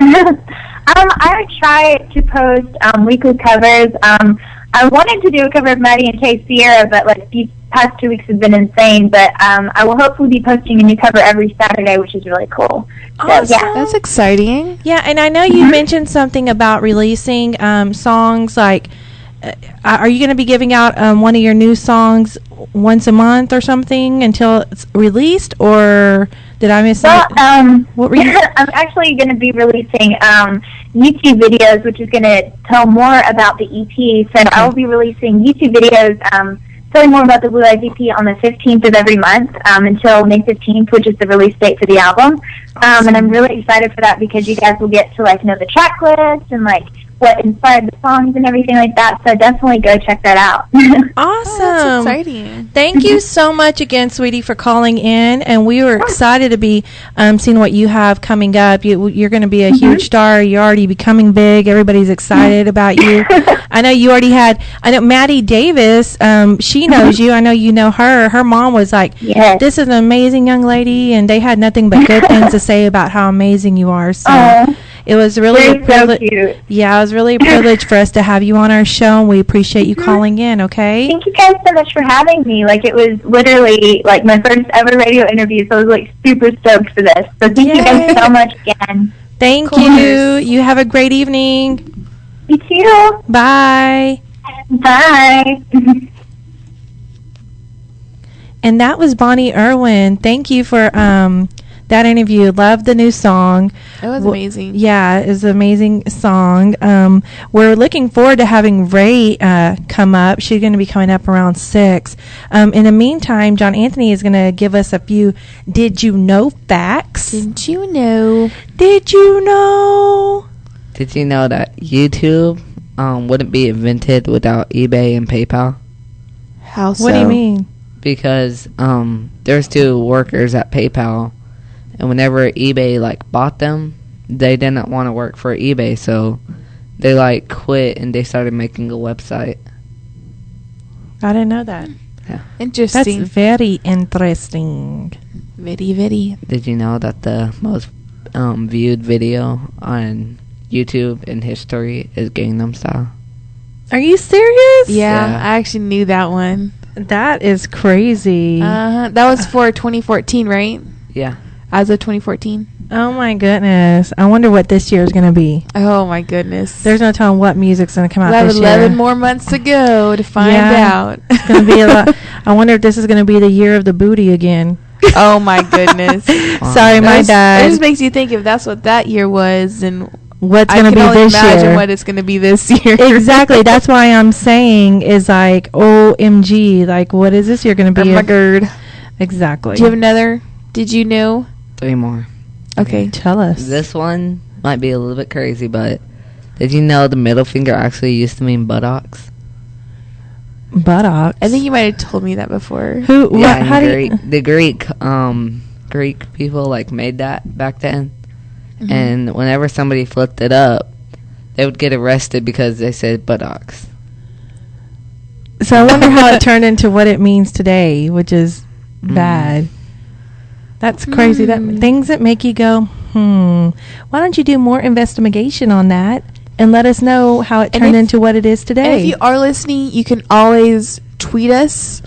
I try to post weekly covers. I wanted to do a cover of Maddie and Tay Sierra, but like these past 2 weeks have been insane. But I will hopefully be posting a new cover every Saturday, which is really cool. Awesome. So, yeah. That's exciting. Yeah, and I know you mentioned something about releasing songs like, are you going to be giving out one of your new songs once a month or something until it's released, or did I miss something? What were you? I'm actually going to be releasing YouTube videos, which is going to tell more about the EP. So I will be releasing YouTube videos telling more about the Blue Eyes EP on the 15th of every month until May 15th, which is the release date for the album. And I'm really excited for that because you guys will get to like know the track list and like what inspired the songs and everything like that. So definitely go check that out. Awesome. Oh, that's exciting. Thank you so much again, sweetie, for calling in. And we were excited to be seeing what you have coming up. You're going to be a huge star. You're already becoming big. Everybody's excited about you. I know you already had, I know Maddie Davis, she knows you. I know you know her. Her mom was like, Yes. this is an amazing young lady. And they had nothing but good things to say about how amazing you are. So it was really a privilege. So cute. Yeah, it was really a privilege for us to have you on our show, and we appreciate you calling in, okay? Thank you guys so much for having me. Like, it was literally, like, my first ever radio interview, so I was, like, super stoked for this. So thank you guys so much again. Thank you. You have a great evening. You too. Bye. Bye. And that was Bonnie Irwin. Thank you for that interview. Love the new song. It was amazing. Yeah, it was an amazing song. We're looking forward to having Ray come up. She's going to be coming up around 6. In the meantime, John Anthony is going to give us a few Did You Know facts. Didn't you know? Did you know? Did you know that YouTube wouldn't be invented without eBay and PayPal? How so? What do you mean? Because there's 2 workers at PayPal, and whenever eBay like bought them, they didn't want to work for eBay, so they like quit and they started making a website. I didn't know that. Yeah. Interesting. That's very interesting. Very. Did you know that the most viewed video on YouTube in history is Gangnam Style? Are you serious? Yeah, Yeah. I actually knew that one. That is crazy. That was for 2014, right? Yeah. As of 2014. Oh my goodness. I wonder what this year is going to be. Oh my goodness. There's no telling what music's going to come out We have this 11 year. more months to go to find Yeah. out. It's going to be a lot. I wonder if this is going to be the year of the booty again. Oh my goodness. Sorry, my It just dad. makes you think if that's what that year was, and What's I going to can be only this imagine year? what it's going to be this year. Exactly. That's why I'm saying is like, OMG. Like, what is this year going to Oh be? my god. Exactly. Do you have another? Did you know? 3 more. Okay. Tell us. This one might be a little bit crazy, but did you know the middle finger actually used to mean buttocks? Buttocks. I think you might have told me that before. Who? What? Yeah, How do Greek, you? the Greek people like made that back then, Mhm. and whenever somebody flipped it up, they would get arrested because they said buttocks. So I wonder how it turned into what it means today, which is bad. That's crazy. That things that make you go, why don't you do more investigation on that and let us know how it And turned if- into what it is And today? if you are listening, you can always tweet us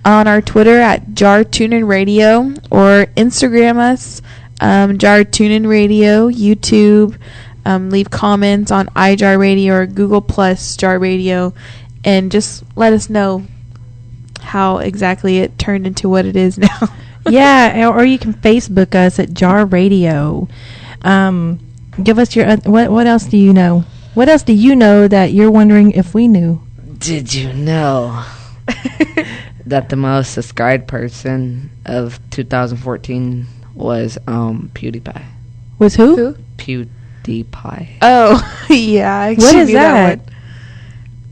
on our Twitter at JARRADIO or Instagram us Jar TuneIn Radio, YouTube. Leave comments on iJar Radio or Google Plus Jar Radio, and just let us know how exactly it turned into what it is now. Yeah, or you can Facebook us at Jar Radio. Give us your what else do you know? What else do you know that you're wondering if we knew? Did you know that the most subscribed person of 2014 was PewDiePie? Was who? PewDiePie. Oh, yeah. I What is knew that? one.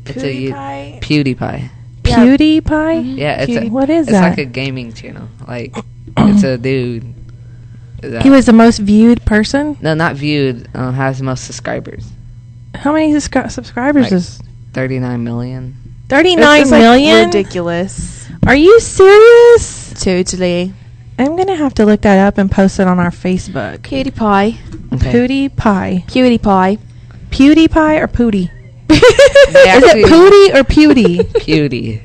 It's PewDiePie? PewDiePie. Yeah. PewDiePie? Yeah, What is it's that? like a gaming channel. Like, it's a dude. He was the most viewed person? No, not viewed. Has the most subscribers. How many subscribers Like, is 39 million. 39 It's just, million? ridiculous. Are you serious? Totally. I'm going to have to look that up and post it on our Facebook. PewDiePie. PewDiePie. PewDiePie. PewDiePie or Pootie? They Is actually- it Pootie or Pewdie? Pewdie.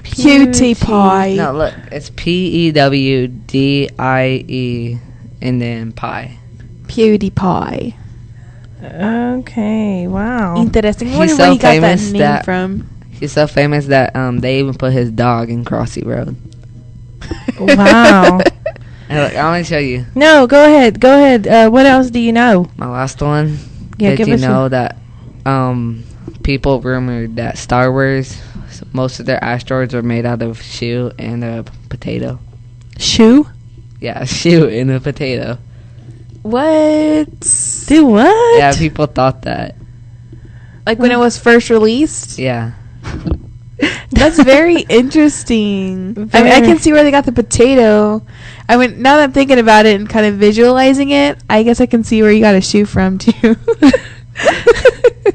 PewDiePie. No, look, it's PEWDIE and then pie. PewDiePie. Okay, wow. Interesting. I He's wonder so where he got that famous name that- from. He's so famous that they even put his dog in Crossy Road. Wow. And look, I want to show you No, go ahead. Go ahead. What else do you know? my last one. Yeah, Did give you us know that people rumored that Star Wars, most of their asteroids are made out of shoe and a potato? Shoe? Yeah, a shoe and a potato. What? Do what? Yeah, people thought that. Like when it was first released? Yeah. That's very interesting. I mean, I Very. can see where they got the potato. I mean, now that I'm thinking about it and kind of visualizing it, I guess I can see where you got a shoe from, too.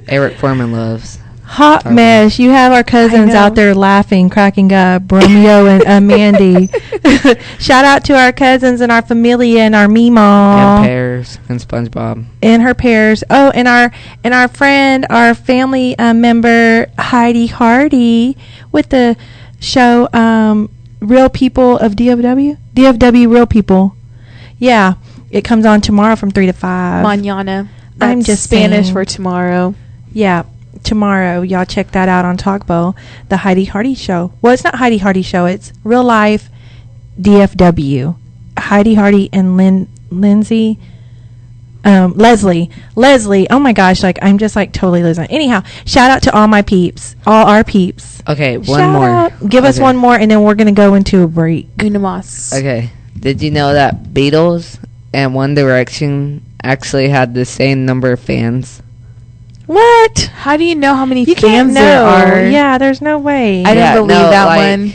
Eric Foreman loves. Hot Star Wars. mess. You have our cousins know. out there laughing, cracking up. Romeo and Mandy. Shout out to our cousins and our familia and our And Meemaw Pears and SpongeBob. and her pairs. Oh, and our friend, our family member Heidi Hardy with the show Real People of DFW. DFW Real People. Yeah, it comes on tomorrow from 3 to 5. Mañana. That's I'm just Spanish saying. for tomorrow. Yeah, tomorrow. Y'all check that out on Talkbow, the Heidi Hardy Show. Well, it's not Heidi Hardy Show. It's Real Life DFW. Heidi Hardy and Leslie. Oh my gosh, like I'm just like totally losing. Anyhow, shout out to all my peeps, all our peeps. Okay, one Shout more. out. Give us Okay. one more, and then we're gonna go into a break. Una más. Okay. Did you know that Beatles and One Direction actually had the same number of fans? What? How do you know how many You fans can't there know. are? Yeah, there's no way. I Yeah, don't believe no, that like- one.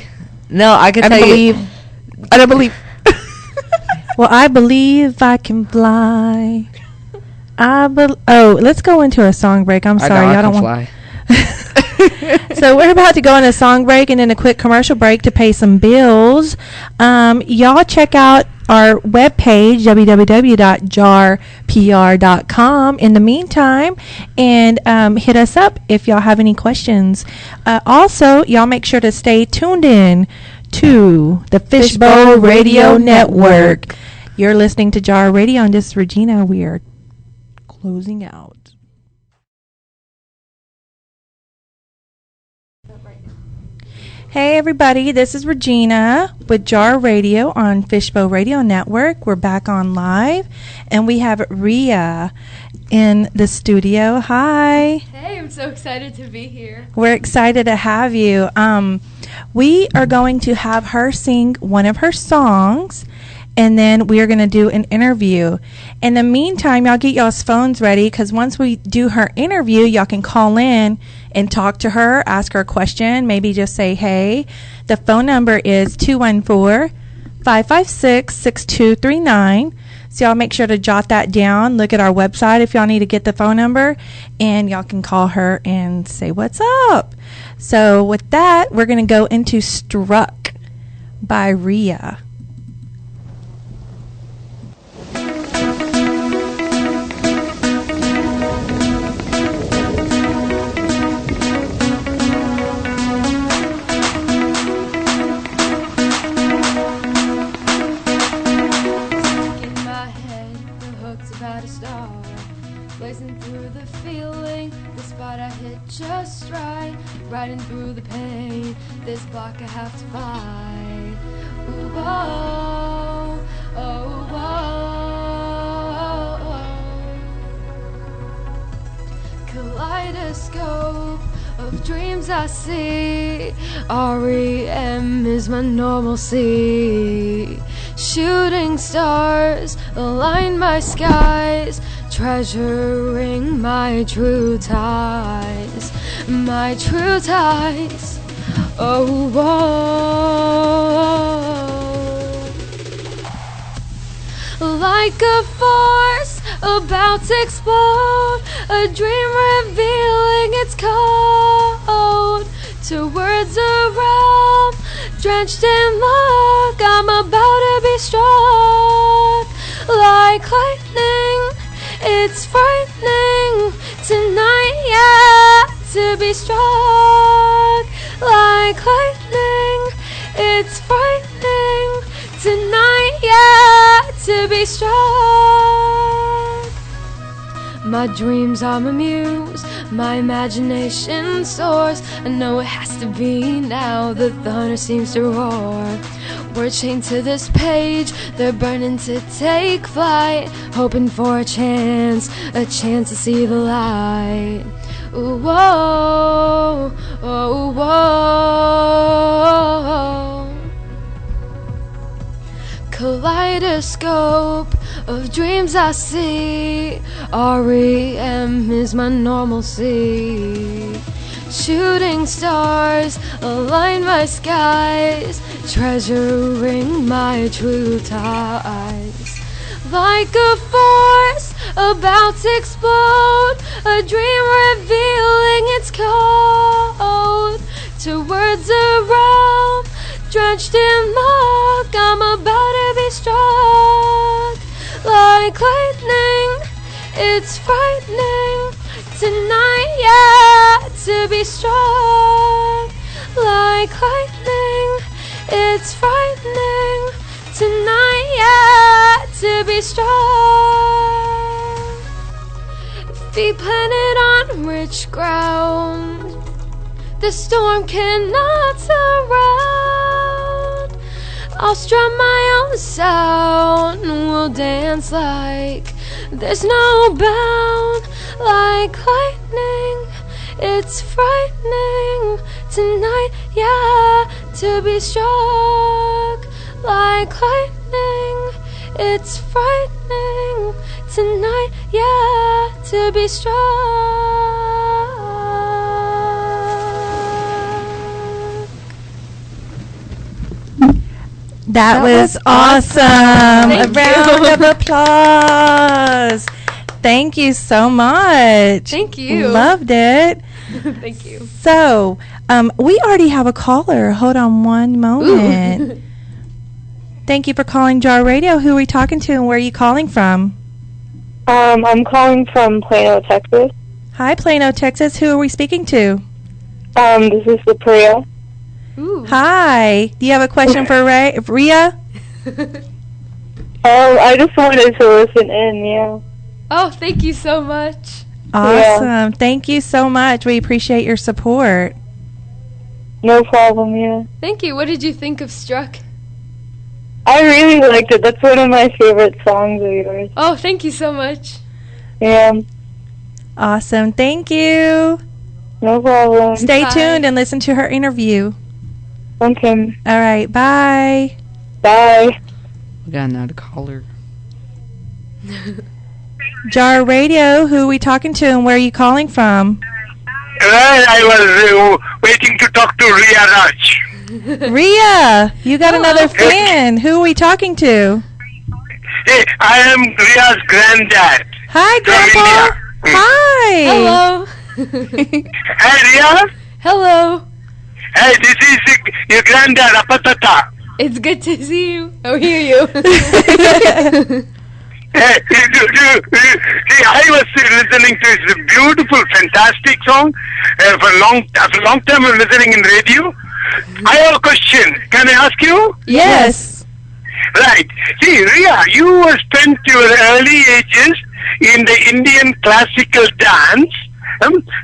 No, I can I tell don't you. believe. I don't believe. Well, I believe I can fly. Oh, let's go into a song break. I'm I sorry, know I y'all don't can want. fly. So we're about to go on a song break and then a quick commercial break to pay some bills. Y'all check out our webpage, www.jarpr.com in the meantime, and hit us up if y'all have any questions. Also, y'all make sure to stay tuned in to the Fishbowl Radio Network. You're listening to Jar Radio, and this is Regina. We are closing out. Hey everybody, this is Regina with Jar Radio on Fishbowl Radio Network. We're back on live, and we have Rhea in the studio. Hi. Hey, I'm so excited to be here. We're excited to have you. We are going to have her sing one of her songs, and then we are going to do an interview. In the meantime, y'all get y'all's phones ready, because once we do her interview, y'all can call in and talk to her, ask her a question, maybe just say hey. The phone number is 214-556-6239. So y'all make sure to jot that down. Look at our website if y'all need to get the phone number, and y'all can call her and say what's up. So with that, we're going to go into Struck by Rhea. In my it's about to start. Blazing through the feeling, the spot I hit just right. Riding through the pain, this block I have to fight. Ooh, whoa, oh, whoa. Kaleidoscope of dreams I see. REM is my normalcy. Shooting stars align my skies, treasuring my true ties, my true ties. Oh, whoa. Like a force about to explode, a dream revealing its code. To words around, drenched in luck, I'm about to be struck. Like lightning, it's frightening tonight, yeah, to be struck. Like lightning, it's frightening tonight, yeah, to be struck. My dreams are my muse, my imagination soars. I know it has to be now, the thunder seems to roar. We're chained to this page, they're burning to take flight, hoping for a chance to see the light. Ooh, whoa, oh, whoa. Kaleidoscope of dreams I see. REM is my normalcy. Shooting stars align my skies, treasuring my true ties. Like a force about to explode, a dream revealing its code. To words around, drenched in luck, I'm about to be struck. Like lightning, it's frightening tonight, yeah, to be struck. Like lightning, it's frightening tonight, yeah, to be struck. Feet planted on rich ground, the storm cannot surround. I'll strum my own sound, we'll dance like there's no bound. Like lightning, it's frightening tonight, yeah, to be struck. Like lightning, it's frightening tonight, yeah, to be struck. That was awesome. A round of applause. Thank you so much. Thank you. Loved it. Thank you. So, we already have a caller. Hold on one moment. Thank you for calling Jar Radio. Who are we talking to and where are you calling from? I'm calling from Plano, Texas. Hi, Plano, Texas. Who are we speaking to? This is Rhea. Ooh. Hi. Do you have a question for Rhea? I just wanted to listen in, yeah. Oh, thank you so much. Awesome. Yeah. Thank you so much. We appreciate your support. No problem, yeah. Thank you. What did you think of Struck? I really liked it. That's one of my favorite songs of yours. Oh, thank you so much. Yeah, Awesome. Thank you. no problem. Stay Bye. tuned and listen to her interview. Okay, All right. Bye. bye. We got another caller. Jar Radio, who are we talking to and where are you calling from? Well, I was waiting to talk to Rhea Raj. Rhea, you got Hello. another fan. Who are we talking to? Hey, I am Rhea's granddad. Hi, Grandpa. India. Hi. Hello. Hey, Rhea. Hello. Hey, this is your granddad, Apatata. It's good to see you. Oh, hear you. Hey, see, I was listening to this beautiful, fantastic song. For a long time, I'm listening in radio. I have a question. Can I ask you? Yes. Right. See, Rhea, you spent your early ages in the Indian classical dance.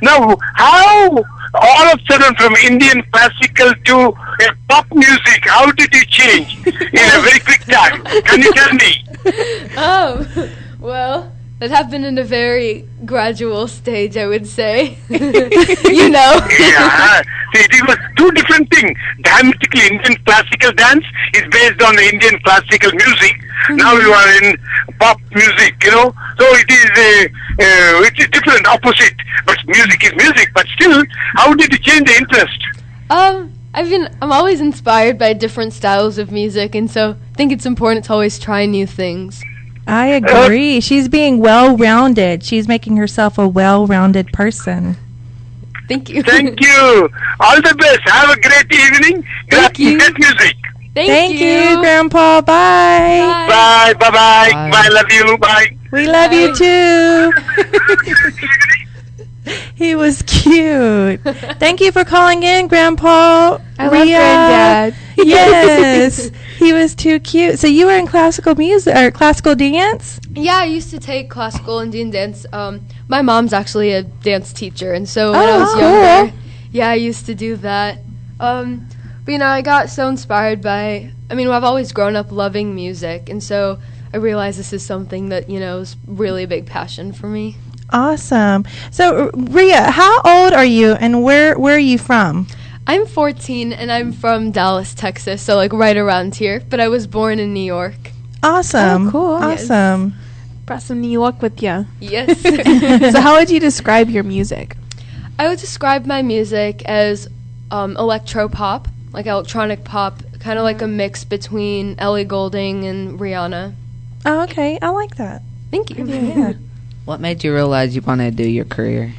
Now, how all of a sudden from Indian classical to pop music, how did you change in a very quick time? Can you tell me? Well, that happened in a very gradual stage, I would say. You know. Yeah. See, it was two different things. Dramatically, Indian classical dance is based on the Indian classical music. Now you are in pop music, you know. So it is different, opposite. But music is music. But still, how did you change the interest? I'm always inspired by different styles of music, and so I think it's important to always try new things. I agree. She's being well-rounded. She's making herself a well-rounded person. Thank you. Thank you. All the best. Have a great evening. Thank you. Great music. Thank you, Grandpa. Bye. Bye. Bye-bye. Bye. Love you. Bye. We love you too. He was cute. Thank you for calling in, Grandpa. I love Granddad. Yes, he was too cute. So you were in classical music or classical dance? Yeah, I used to take classical Indian dance. My mom's actually a dance teacher, and so when I was younger, yeah, I used to do that. But you know, I got so inspired by. I've always grown up loving music, and so I realized this is something that is really a big passion for me. Awesome. So, Rhea, how old are you, and where are you from? I'm 14, and I'm from Dallas, Texas, so right around here. But I was born in New York. Awesome. Oh, cool. Awesome. Yes. Brought some New York with you. Yes. So how would you describe your music? I would describe my music as electro pop, like electronic pop, kind of like a mix between Ellie Goulding and Rihanna. Oh, okay. I like that. Thank you. Yeah. What made you realize you wanted to do your career?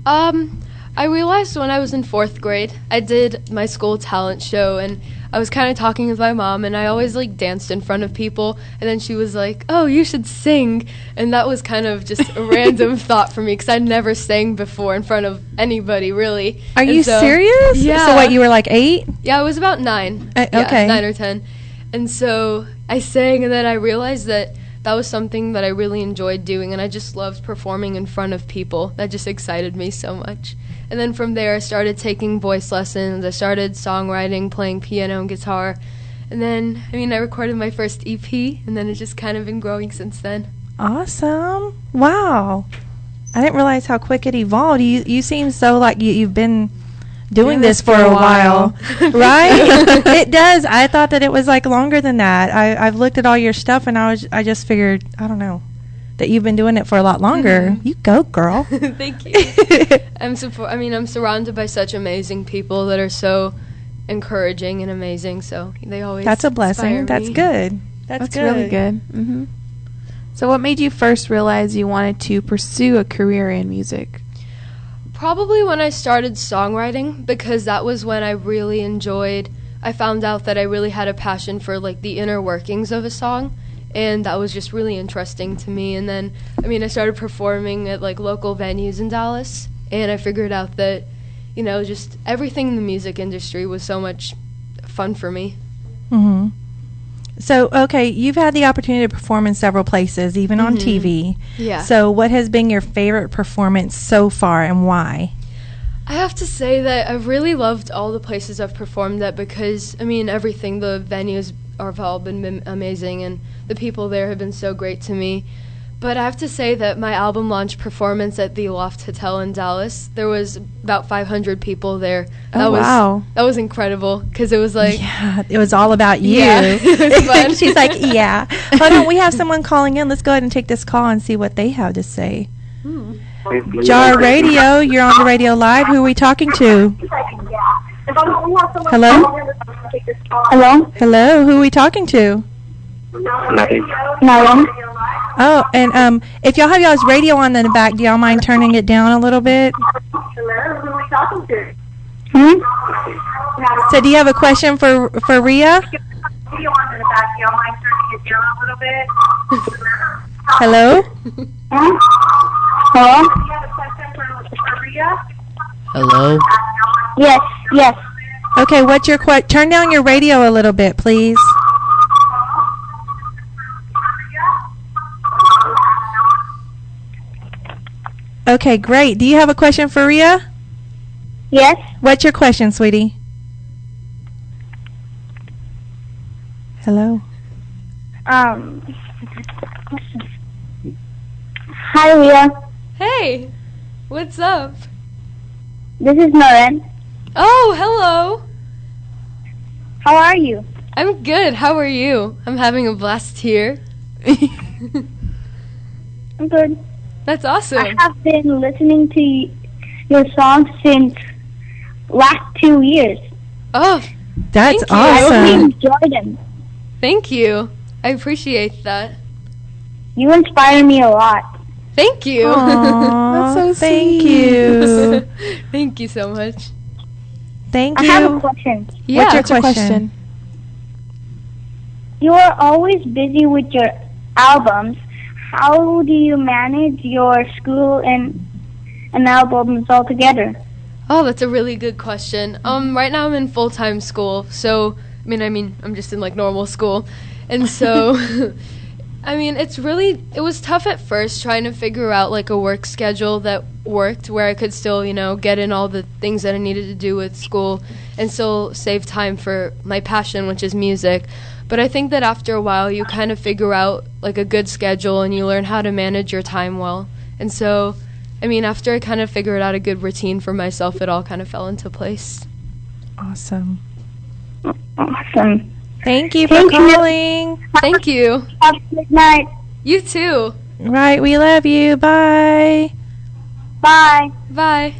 I realized when I was in 4th grade, I did my school talent show, and I was kind of talking with my mom, and I always danced in front of people, and then she was like, "Oh, you should sing," and that was kind of just a random thought for me because I'd never sang before in front of anybody, really. Are you serious? Yeah. So what, you were 8? Yeah, I was about 9. Okay. 9 or 10. And so I sang, and then I realized that was something that I really enjoyed doing, and I just loved performing in front of people. That just excited me so much. And then from there, I started taking voice lessons. I started songwriting, playing piano and guitar. And then, I recorded my first EP, and then it's just kind of been growing since then. Awesome. Wow. I didn't realize how quick it evolved. You seem so like you've been doing this for a while. Right? It does. I thought that it was longer than that. I've looked at all your stuff, and I just figured, I don't know, that you've been doing it for a lot longer. Mm-hmm. You go, girl. Thank you. I'm surrounded by such amazing people that are so encouraging and amazing, so they always That's a blessing. That's good. That's good. Really good. Mm-hmm. So what made you first realize you wanted to pursue a career in music? Probably when I started songwriting, because that was when I really enjoyed, I found out that I really had a passion for the inner workings of a song, and that was just really interesting to me. And then, I started performing at local venues in Dallas, and I figured out that, just everything in the music industry was so much fun for me. Mm-hmm. So, okay, you've had the opportunity to perform in several places, even on TV. Yeah. So what has been your favorite performance so far, and why? I have to say that I've really loved all the places I've performed at because, everything, the venues have all been amazing, and the people there have been so great to me. But I have to say that my album launch performance at the Loft Hotel in Dallas, there was about 500 people there. Wow. That was incredible because it was Yeah, it was all about you. Yeah, it was fun. She's like, yeah. Hold on, we have someone calling in. Let's go ahead and take this call and see what they have to say. JAR Radio, you're on the radio live. Who are we talking to? Hello? Hello? Hello, who are we talking to? Madeline? Oh, and if y'all have y'all's radio on in the back, do y'all mind turning it down a little bit? So do you have a question for Rhea? Hello? Hello? Hello? Yes. Okay, what's your question? Turn down your radio a little bit, please. Okay, great. Do you have a question for Rhea? Yes. What's your question, sweetie? Hello. Hi, Rhea. Hey, what's up? This is Noren. Oh, hello. How are you? I'm good. How are you? I'm having a blast here. I'm good. That's awesome. I have been listening to your songs since last 2 years. Oh, That's Thank you. I really awesome. enjoy them. thank you. I appreciate that. You inspire me a lot. Thank you. Aw, That's so thank sweet. you. Thank you so much. Thank I you. have a question. Yeah. What's your What's your question? You are always busy with your albums. How do you manage your school and albums all together? Oh, that's a really good question. Right now I'm in full-time school, so I mean, I'm just in like normal school, and so, it was tough at first trying to figure out like a work schedule that worked where I could still, get in all the things that I needed to do with school and still save time for my passion, which is music. But I think that after a while, you kind of figure out like a good schedule and you learn how to manage your time well. And so, after I kind of figured out a good routine for myself, it all kind of fell into place. Awesome. Awesome. Thank you for Thank you. calling. Thank you. Have a good night. You too. Right, we love you. Bye. Bye. Bye.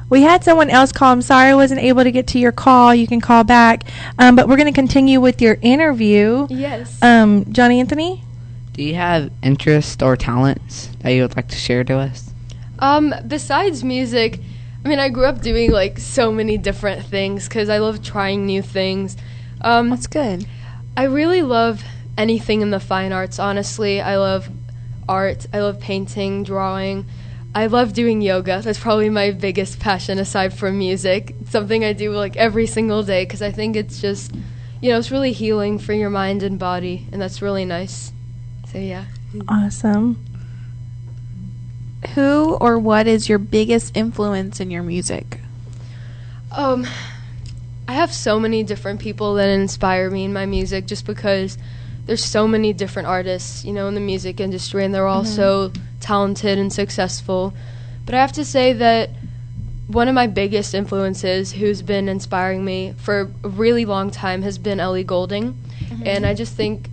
We had someone else call. I'm sorry I wasn't able to get to your call. You can call back. But we're going to continue with your interview. Yes. Johnny Anthony? Do you have interests or talents that you would like to share to us? Besides music, I grew up doing like so many different things because I love trying new things. That's good. I really love anything in the fine arts, honestly. I love art. I love painting, drawing. I love doing yoga. That's probably my biggest passion aside from music. It's something I do like every single day because I think it's just, it's really healing for your mind and body, and that's really nice. So, yeah. Awesome. Who or what is your biggest influence in your music? I have so many different people that inspire me in my music just because there's so many different artists, in the music industry, and they're all so talented and successful. But I have to say that one of my biggest influences who's been inspiring me for a really long time has been Ellie Goulding. And I just think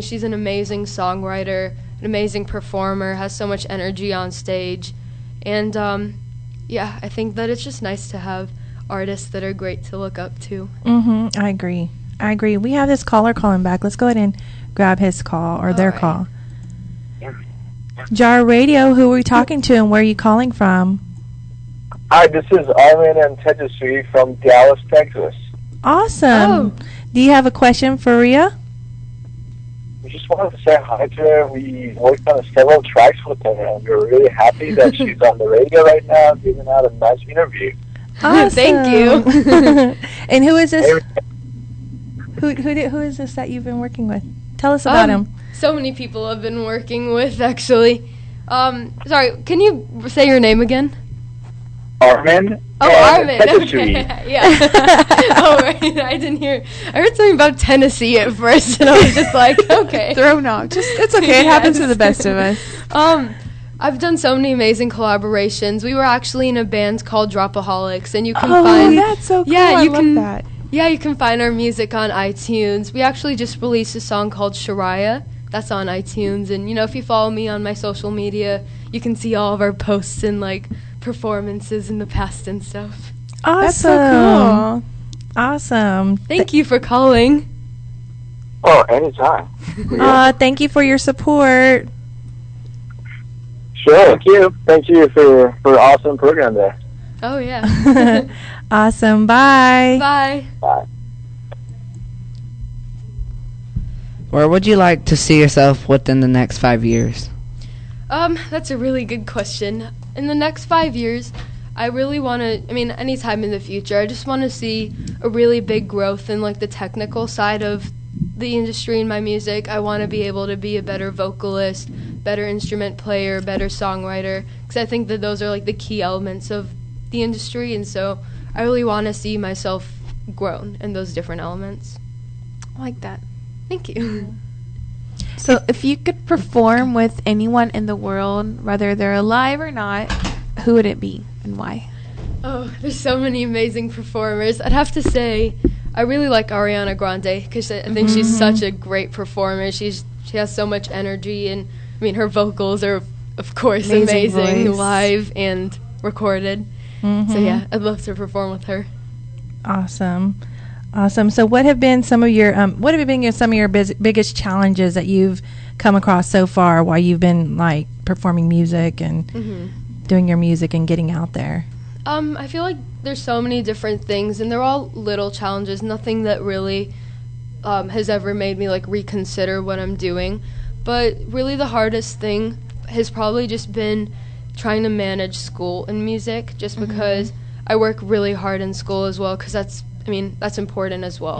she's an amazing songwriter, an amazing performer, has so much energy on stage. And I think that it's just nice to have artists that are great to look up to. I agree. We have this caller calling back. Let's go ahead and grab his call or their right. call. JARRADIO Radio, who are we talking to and where are you calling from? Hi, this is Irwin and Tejasvi from Dallas, Texas. Awesome. Do you have a question for Rhea? We just wanted to say hi to her. We worked on several tracks with her, and we're really happy that she's on the radio right now, giving out a nice interview. Awesome. Thank you. And who is this? Who is this that you've been working with? Tell us about him. So many people I've been working with, actually. Sorry, can you say your name again? Armin. Oh, and Armin. Tejasvi. Okay. Yeah. Oh, right. I didn't hear. I heard something about Tennessee at first, and I was just like, okay. Thrown off. It's okay. It happens to the best of us. I've done so many amazing collaborations. We were actually in a band called Dropaholics, and you can Oh, find. that's so cool. Yeah, I you love can. that. Yeah, you can find our music on iTunes. We actually just released a song called Shariah. That's on iTunes, and if you follow me on my social media, you can see all of our posts and like performances in the past and stuff. Awesome. That's so cool. Awesome. Thank you for calling. Oh, anytime. Thank you for your support. Sure. Thank you. Thank you for awesome program there. Oh yeah. Awesome. Bye. Bye. Bye. Where would you like to see yourself within the next 5 years? That's a really good question. In the next 5 years, I really want to, anytime in the future, I just want to see a really big growth in like the technical side of the industry in my music. I want to be able to be a better vocalist, better instrument player, better songwriter, because I think that those are like the key elements of the industry, and so I really want to see myself grown in those different elements. I like that. Thank you. So if you could perform with anyone in the world, whether they're alive or not, who would it be and why? Oh, there's so many amazing performers. I'd have to say I really like Ariana Grande because I think she's such a great performer. She has so much energy, and I mean her vocals are of course amazing voice. live and recorded. So yeah, I'd love to perform with her. Awesome. So what have been some of your biggest challenges that you've come across so far while you've been like performing music and doing your music and getting out there? I feel like there's so many different things, and they're all little challenges. Nothing that really has ever made me like reconsider what I'm doing. But really, the hardest thing has probably just been trying to manage school and music, just because I work really hard in school as well, because that's important as well.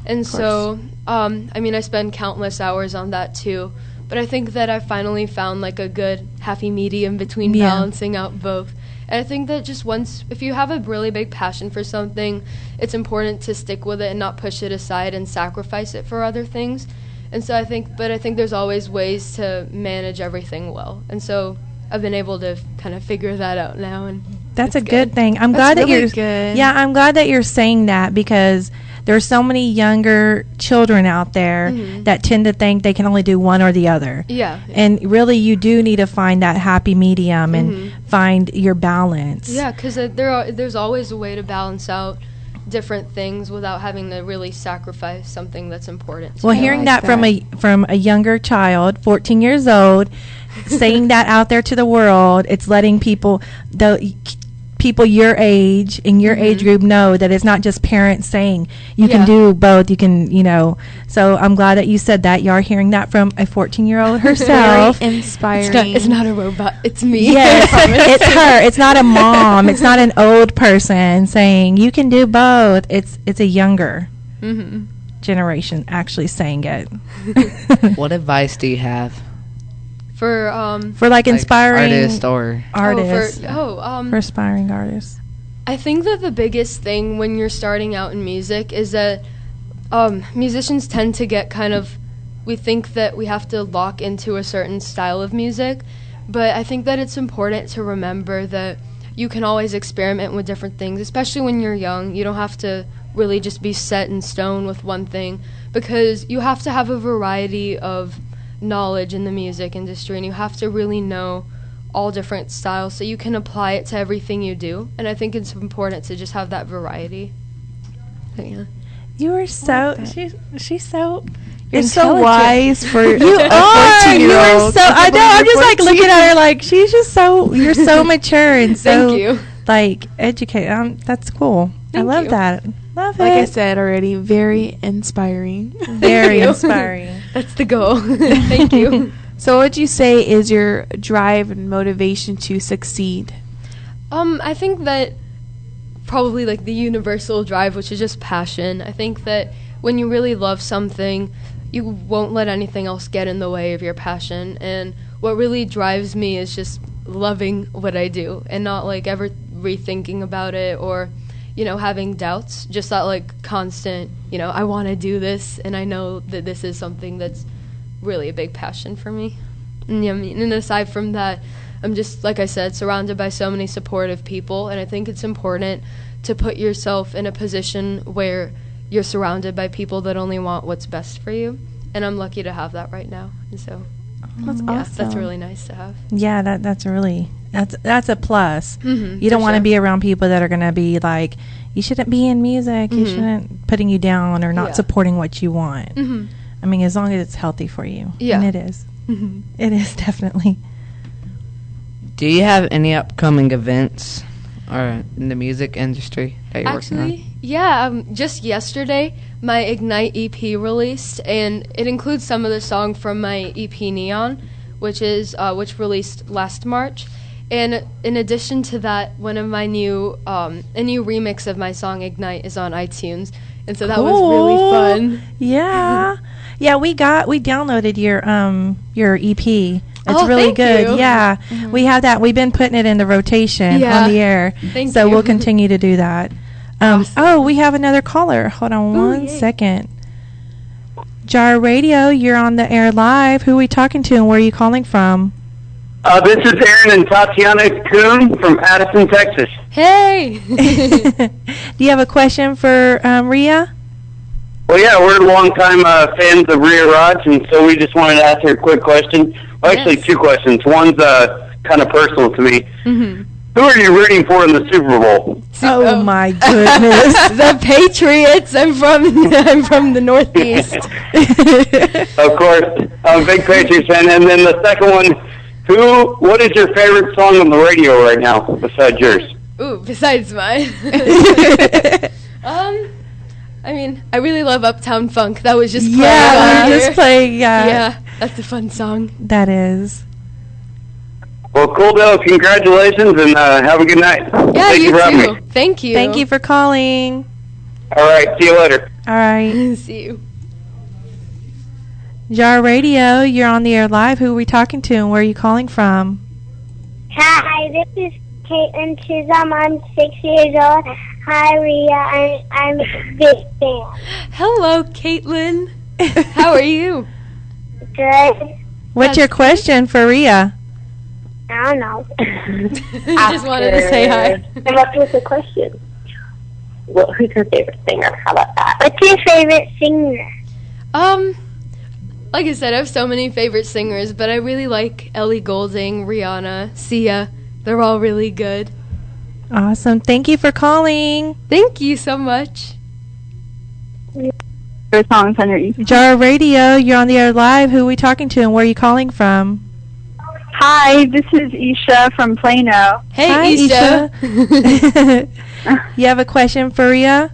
And so, I spend countless hours on that too. But I think that I finally found like a good happy medium between balancing out both. And I think that just if you have a really big passion for something, it's important to stick with it and not push it aside and sacrifice it for other things. And so I think there's always ways to manage everything well. And so I've been able to kind of figure that out now, and that's a good thing. I'm glad that you're good. Yeah, I'm glad that you're saying that, because there's so many younger children out there that tend to think they can only do one or the other. Yeah. And really, you do need to find that happy medium and find your balance. Yeah, because there's always a way to balance out different things without having to really sacrifice something that's important. Well, hearing that from a younger child, 14 years old, saying that out there to the world, it's letting people your age in your age group know that it's not just parents saying you can do both. You can, So I'm glad that you said that. You are hearing that from a 14-year-old herself. Very inspiring. It's not a robot. It's me. Yes, it's her. It's not a mom. It's not an old person saying you can do both. It's a younger generation actually saying it. What advice do you have for like inspiring artists or artists? For aspiring artists. I think that the biggest thing when you're starting out in music is that musicians tend to get we think that we have to lock into a certain style of music, but I think that it's important to remember that you can always experiment with different things, especially when you're young. You don't have to really just be set in stone with one thing, because you have to have a variety of knowledge in the music industry, and you have to really know all different styles so you can apply it to everything you do. And I think it's important to just have that variety. Yeah. You are so she's so you're so wise for you are. You are so. I know. I'm just like looking at her like she's just so. You're so mature and so Thank you. Like educated. That's cool. I love that. Love like it. I said already, very inspiring. Very inspiring. That's the goal. Thank you. So what would you say is your drive and motivation to succeed? I think that probably like the universal drive, which is just passion. I think that when you really love something, you won't let anything else get in the way of your passion. And what really drives me is just loving what I do and not like ever rethinking about it or having doubts, just that like constant, I want to do this, and I know that this is something that's really a big passion for me. And aside from that, I'm just, like I said, surrounded by so many supportive people, and I think it's important to put yourself in a position where you're surrounded by people that only want what's best for you, and I'm lucky to have that right now. And so that's awesome. That's really nice to have. Yeah, that's a plus. Mm-hmm, you don't want to be around people that are going to be like, you shouldn't be in music, you shouldn't, putting you down or not supporting what you want. I mean, as long as it's healthy for you. Yeah. And it is. It is definitely. Do you have any upcoming events or in the music industry that you're working on? Yeah, just yesterday my Ignite EP released, and it includes some of the song from my EP Neon, which released last March. And in addition to that, one of my a new remix of my song Ignite is on iTunes, and so that was really fun. Yeah. Yeah, we downloaded your EP. It's Oh, really thank good. you. Yeah. We have that. We've been putting it into rotation Yeah. on the air. Thank so you. we'll continue to do that. Oh, we have another caller. Hold on one yay. second. Jar Radio, you're on the air live. Who are we talking to and where are you calling from? This is Aaron and Tatiana Kuhn from Addison, Texas. Hey. Do you have a question for Rhea? Well, yeah, we're longtime fans of Rhea Raj, and so we just wanted to ask her a quick question. Well, actually, Yes. two questions. One's kind of personal to me. Mm-hmm. Who are you rooting for in the Super Bowl? Oh my goodness. The Patriots. I'm from the Northeast. Of course, I'm a big Patriots fan. And then the second one, what is your favorite song on the radio right now besides yours? Ooh, besides mine. I mean, I really love Uptown Funk. That was just playing Yeah, we earlier. just playing. Yeah, that's a fun song. That is. Well, cool deal. Congratulations, and have a good night. Yeah, Thank you you for having too. me. Thank you. Thank you for calling. All right, see you later. All right. See you. Jar Radio, you're on the air live. Who are we talking to and where are you calling from? Hi, this is Caitlin Chisholm. I'm 6 years old. Hi, Rhea. I'm a big fan. Hello, Caitlin. How are you? Good. What's your question for Rhea? I don't know. Just wanted to say hi. Come up with a question. Well, who's your favorite singer? How about that? What's your favorite singer? Like I said, I have so many favorite singers, but I really like Ellie Goulding, Rihanna, Sia. They're all really good. Awesome. Thank you for calling. Thank you so much. Favorite songs on your EP? Jar Radio, you're on the air live. Who are we talking to and where are you calling from? Hi, this is Isha from Plano. Hey, Hi, Isha. You have a question for Rhea?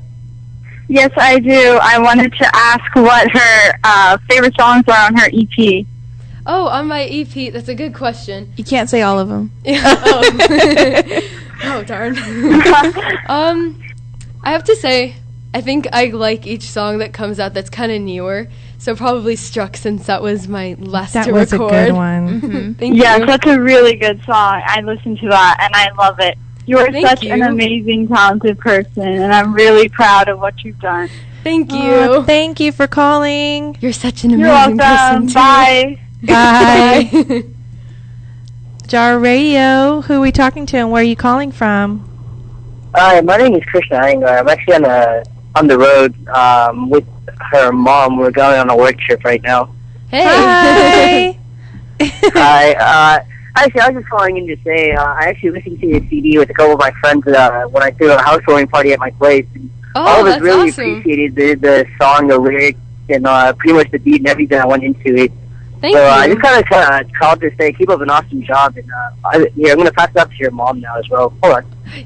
Yes, I do. I wanted to ask what her favorite songs are on her EP. Oh, on my EP, that's a good question. You can't say all of them. Oh, darn. I have to say, I think I like each song that comes out that's kind of newer. So probably Struck, since that was my last That to was record. a good one. Thank Yes, you. that's a really good song. I listened to that, and I love it. You are Thank such an you. amazing, talented person, and I'm really proud of what you've done. Thank you. Aw, thank you for calling. You're such an You're amazing welcome. person, too. Bye. Bye. Jar Radio, who are we talking to and where are you calling from? Hi, my name is Krishna Iyengar. I'm actually on the road with her mom. We're going on a work trip right now. Hey. Hi. Actually, I was just calling in to say I actually listened to your CD with a couple of my friends when I threw a housewarming party at my place. And all of us That's really awesome. appreciated the song, the lyrics, and pretty much the beat and everything that went into it. Thank So you. I just kind of called to say keep up an awesome job. And I'm going to pass it up to your mom now as well. Hold on.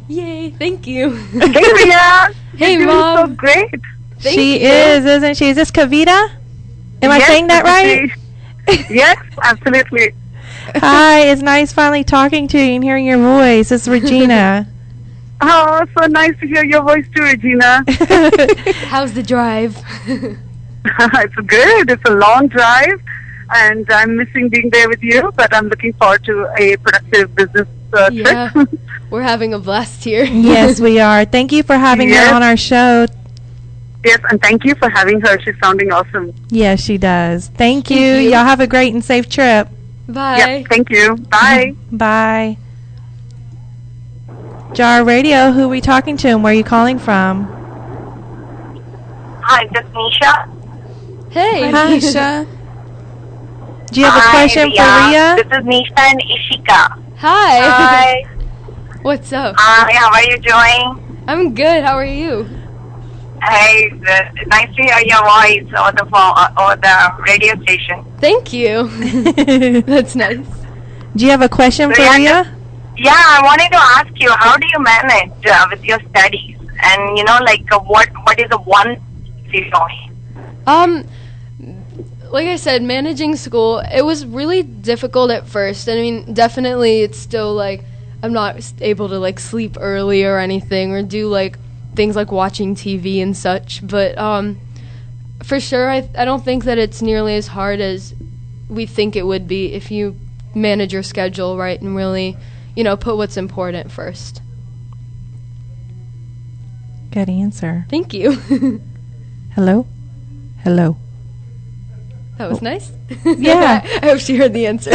Yay, thank you. Hey, Rhea! Hey, You're doing Mom. so great. Thank She you. is, isn't she? Is this Kavita? Am I Yes, saying that right? Yes, absolutely. Hi, it's nice finally talking to you and hearing your voice. It's Regina. Oh, so nice to hear your voice too, Regina. How's the drive? It's good. It's a long drive, and I'm missing being there with you, but I'm looking forward to a productive business Yeah. trip. We're having a blast here. Yes, we are. Thank you for having Yes. her on our show. Yes, and thank you for having her. She's sounding awesome. Yes, she does. Thank you. you. Y'all have a great and safe trip. Bye. Yeah, thank you. Bye. Bye. Jar Radio, who are we talking to and where are you calling from? Hi, this is Nisha. Hey. Hi. Nisha. Do you have a question for Rhea? This is Nisha and Ishika. Hi. Hi. What's up? How are you doing? I'm good. How are you? Hey, nice to hear your voice over the phone, over the radio station. Thank you. That's nice. Do you have a question for Yeah, Rhea? Yeah, I wanted to ask you, how do you manage with your studies? And, what is the one you're doing? Like I said, managing school, it was really difficult at first. I mean, definitely it's still like I'm not able to like sleep early or anything or do like things like watching TV and such, but for sure I don't think that it's nearly as hard as we think it would be if you manage your schedule right and really, put what's important first. Good answer. Thank you. Hello? Hello. That was nice. Yeah. I hope she heard the answer.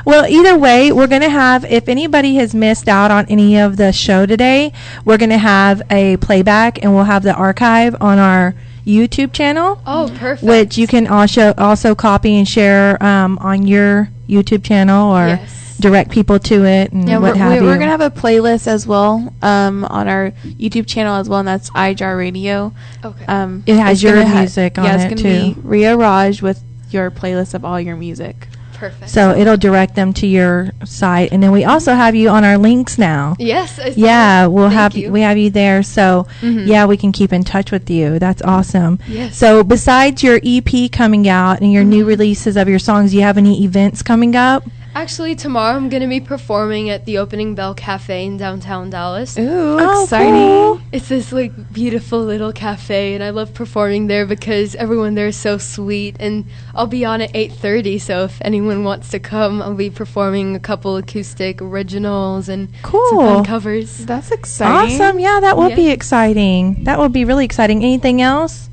Well, either way, we're going to have, if anybody has missed out on any of the show today, we're going to have a playback and we'll have the archive on our YouTube channel. Oh, perfect. Which you can also copy and share on your YouTube channel or direct people to it and what have you. We're going to have a playlist as well on our YouTube channel as well, and that's JARRADIO. Okay. It has your music on it, too. Yeah, it's going to be Rhea Raj with your playlist of all your music. Perfect. So it'll direct them to your site, and then we also have you on our links now. Yes. Yeah, we have you there. So yeah, we can keep in touch with you. That's awesome. Yes. So besides your EP coming out and your new releases of your songs, do you have any events coming up? Actually, tomorrow I'm going to be performing at the Opening Bell Cafe in downtown Dallas. Ooh, exciting. Cool. It's this beautiful little cafe, and I love performing there because everyone there is so sweet. And I'll be on at 8:30, so if anyone wants to come, I'll be performing a couple acoustic originals and some fun covers. That's exciting. Awesome. Yeah, that will be exciting. That will be really exciting. Anything else?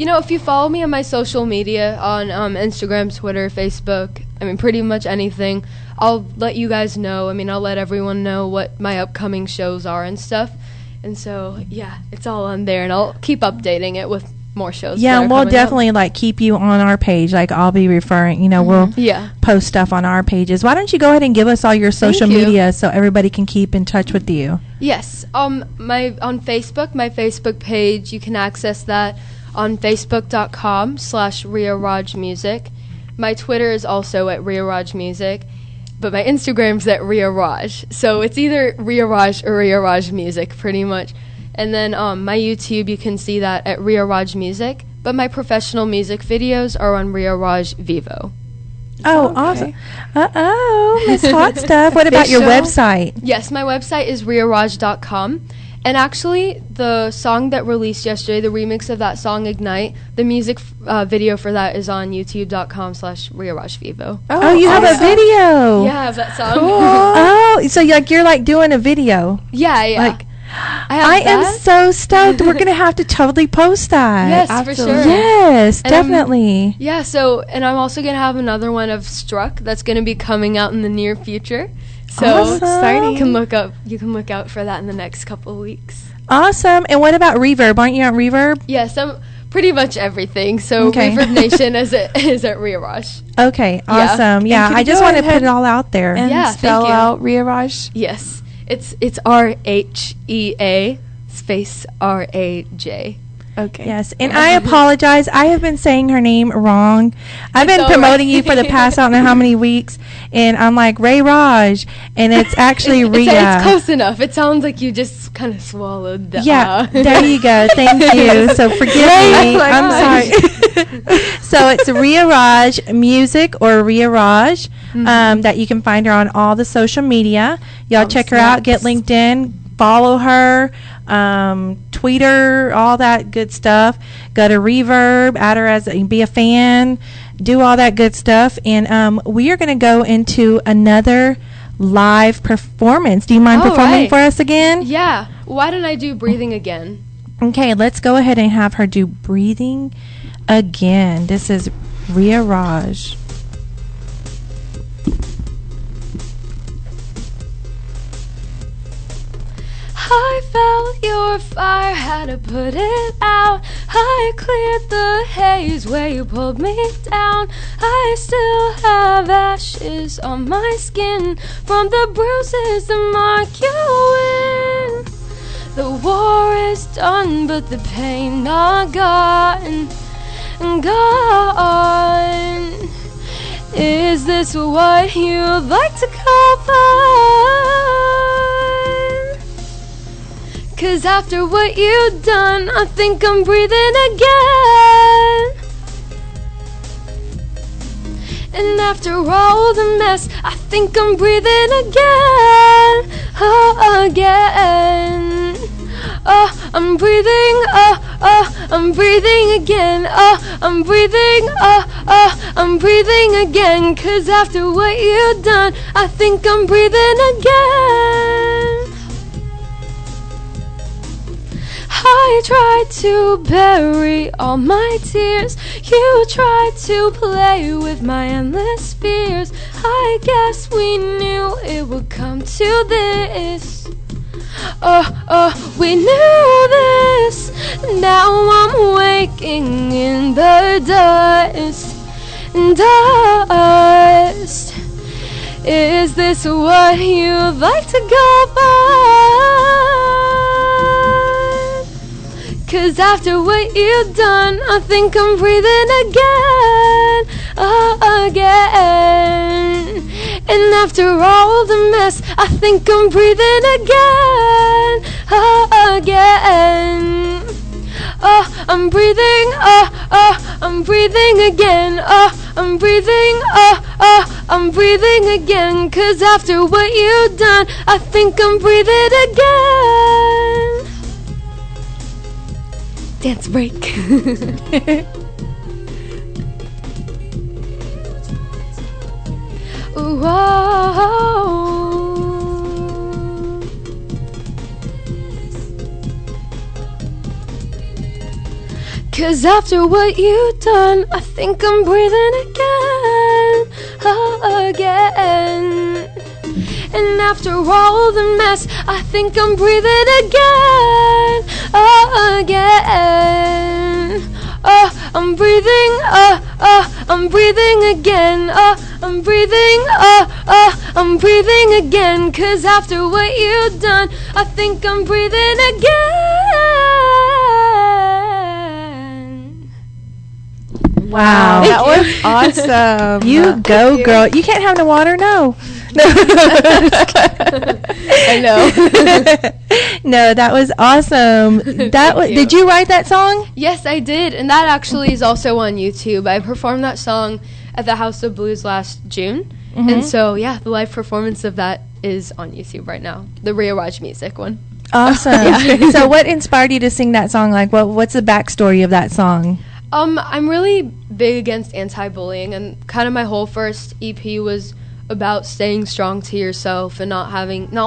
If you follow me on my social media on Instagram, Twitter, Facebook, pretty much anything, I'll let you guys know. I'll let everyone know what my upcoming shows are and stuff. And so, yeah, it's all on there, and I'll keep updating it with more shows. Yeah, and we'll definitely keep you on our page. I'll be referring, we'll post stuff on our pages. Why don't you go ahead and give us all your social media so everybody can keep in touch with you? Yes. On Facebook, my Facebook page, you can access that on facebook.com/Rhea Raj Music. My Twitter is also at Rhea Raj Music, but my Instagram's at Rhea Raj. So it's either Rhea Raj or Rhea Raj Music, pretty much. And then my YouTube, you can see that at Rhea Raj Music, but my professional music videos are on Rhea Raj Vivo. Oh, awesome. Miss Hot Stuff. What about your website? Yes, my website is RheaRaj.com. And actually, the song that released yesterday, the remix of that song, Ignite, the music video for that is on youtube.com/Rhea Raj Vivo. Oh, you have a video. Yeah, I have that song. Cool. So you're doing a video. Yeah. I am so stoked. We're going to have to totally post that. Yes, absolutely. For sure. Yes, definitely. And I'm also going to have another one of Struck that's going to be coming out in the near future. So awesome. Exciting. You can look out for that in the next couple of weeks. Awesome. And what about Reverb? Aren't you on Reverb? Yes, I'm pretty much everything. So Reverb Nation is at Rhea Raj. Okay, awesome. Yeah, I just want to put it all out there. And spell out Rhea Raj? Yes. It's RHEA space RAJ. Okay. Yes, and I apologize. I have been saying her name wrong. I've been promoting you for the past I don't know how many weeks, and I'm like Ray Raj, and it's actually Rhea. It's close enough. It sounds like you just kind of swallowed the there you go. Thank you. So forgive me. I'm sorry. So it's Rhea Raj Music or Rhea Raj that you can find her on all the social media. Y'all check her out. Get LinkedIn. Follow her, tweet her, all that good stuff. Go to Reverb, add her be a fan, do all that good stuff. And we are going to go into another live performance. Do you mind performing for us again? Yeah. Why don't I do Breathing Again? Okay, let's go ahead and have her do Breathing Again. This is Rhea Raj. I felt your fire, had to put it out. I cleared the haze where you pulled me down. I still have ashes on my skin from the bruises that mark you in. The war is done, but the pain not gone. Gone. Is this what you'd like to call fun? 'Cause after what you've done, I think I'm breathing again. And after all the mess, I think I'm breathing again. Oh, again. Oh, I'm breathing I'm breathing again. I'm breathing, I'm breathing again. 'Cause after what you've done, I think I'm breathing again. I tried to bury all my tears. You tried to play with my endless fears. I guess we knew it would come to this. We knew this. Now I'm waking in the dust. Dust. Is this what you'd like to go by? 'Cause after what you've done, I think I'm breathing again, again. And after all the mess, I think I'm breathing again, again. I'm breathing, I'm breathing again, I'm breathing, I'm breathing again. 'Cause after what you've done, I think I'm breathing again. Dance break. Whoa. 'Cause after what you've done, I think I'm breathing again, again. And after all the mess, I think I'm breathing again, again. I'm breathing, I'm breathing again, I'm breathing, I'm breathing again. 'Cause after what you've done, I think I'm breathing again. Wow. That was awesome. You go, girl. You can't have no water, no. I know. No, that was awesome. Did you write that song? Yes, I did, and that actually is also on YouTube. I performed that song at the House of Blues last June, and so yeah, the live performance of that is on YouTube right now. The Rhea Raj music one. Awesome. So, what inspired you to sing that song? Like, what's the backstory of that song? I'm really big against anti-bullying, and kind of my whole first EP was about staying strong to yourself and not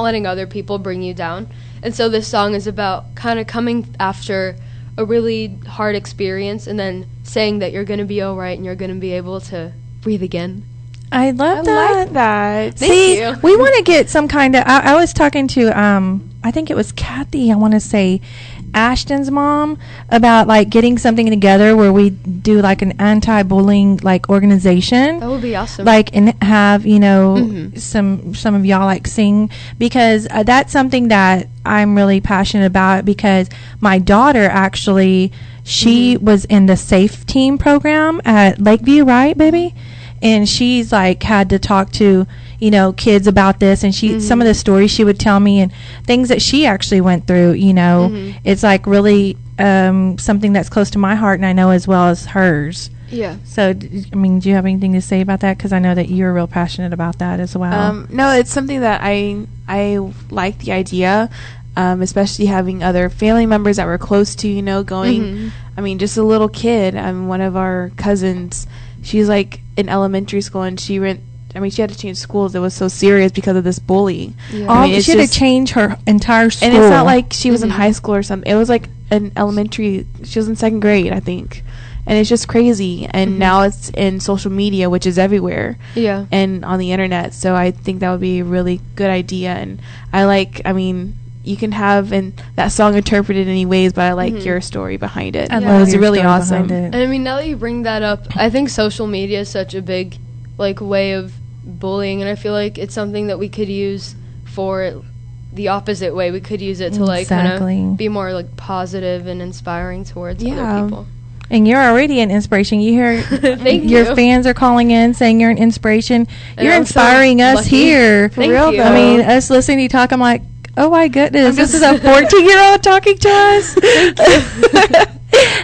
letting other people bring you down. And so this song is about kind of coming after a really hard experience and then saying that you're going to be all right and you're going to be able to breathe again. I love that. I like that. See, we want to get some kind of. I was talking to I think it was Kathy. I want to say Ashton's mom about like getting something together where we do like an anti-bullying like organization. That would be awesome. Like and have some of y'all like sing because that's something that I'm really passionate about because my daughter actually she was in the SAFE team program at Lakeview, right, baby? And she's like had to talk to kids about this and she some of the stories she would tell me and things that she actually went through it's like really something that's close to my heart and I know as well as hers. Yeah. So do you have anything to say about that? Because I know that you're real passionate about that as well. No, it's something that I like the idea, especially having other family members that we're close to, going. Just a little kid. One of our cousins, she's like in elementary school and she had to change schools. It was so serious because of this bully. Yeah. She had to change her entire school. And it's not like she was in high school or something. It was like an elementary. She was in second grade, I think. And it's just crazy. And now it's in social media, which is everywhere. Yeah. And on the internet. So I think that would be a really good idea. And you can have that song interpreted any ways, but I like your story behind it. I love it's really awesome. And now that you bring that up, I think social media is such a big way of bullying, and I feel like it's something that we could use for the opposite way. We could use it to kind of be more positive and inspiring towards other people. And you're already an inspiration. You hear your fans are calling in saying you're an inspiration. And you're I'm inspiring so us lucky. here. Thank you. Us listening to you talk, I'm like, oh my goodness, this is a 14-year-old talking to us.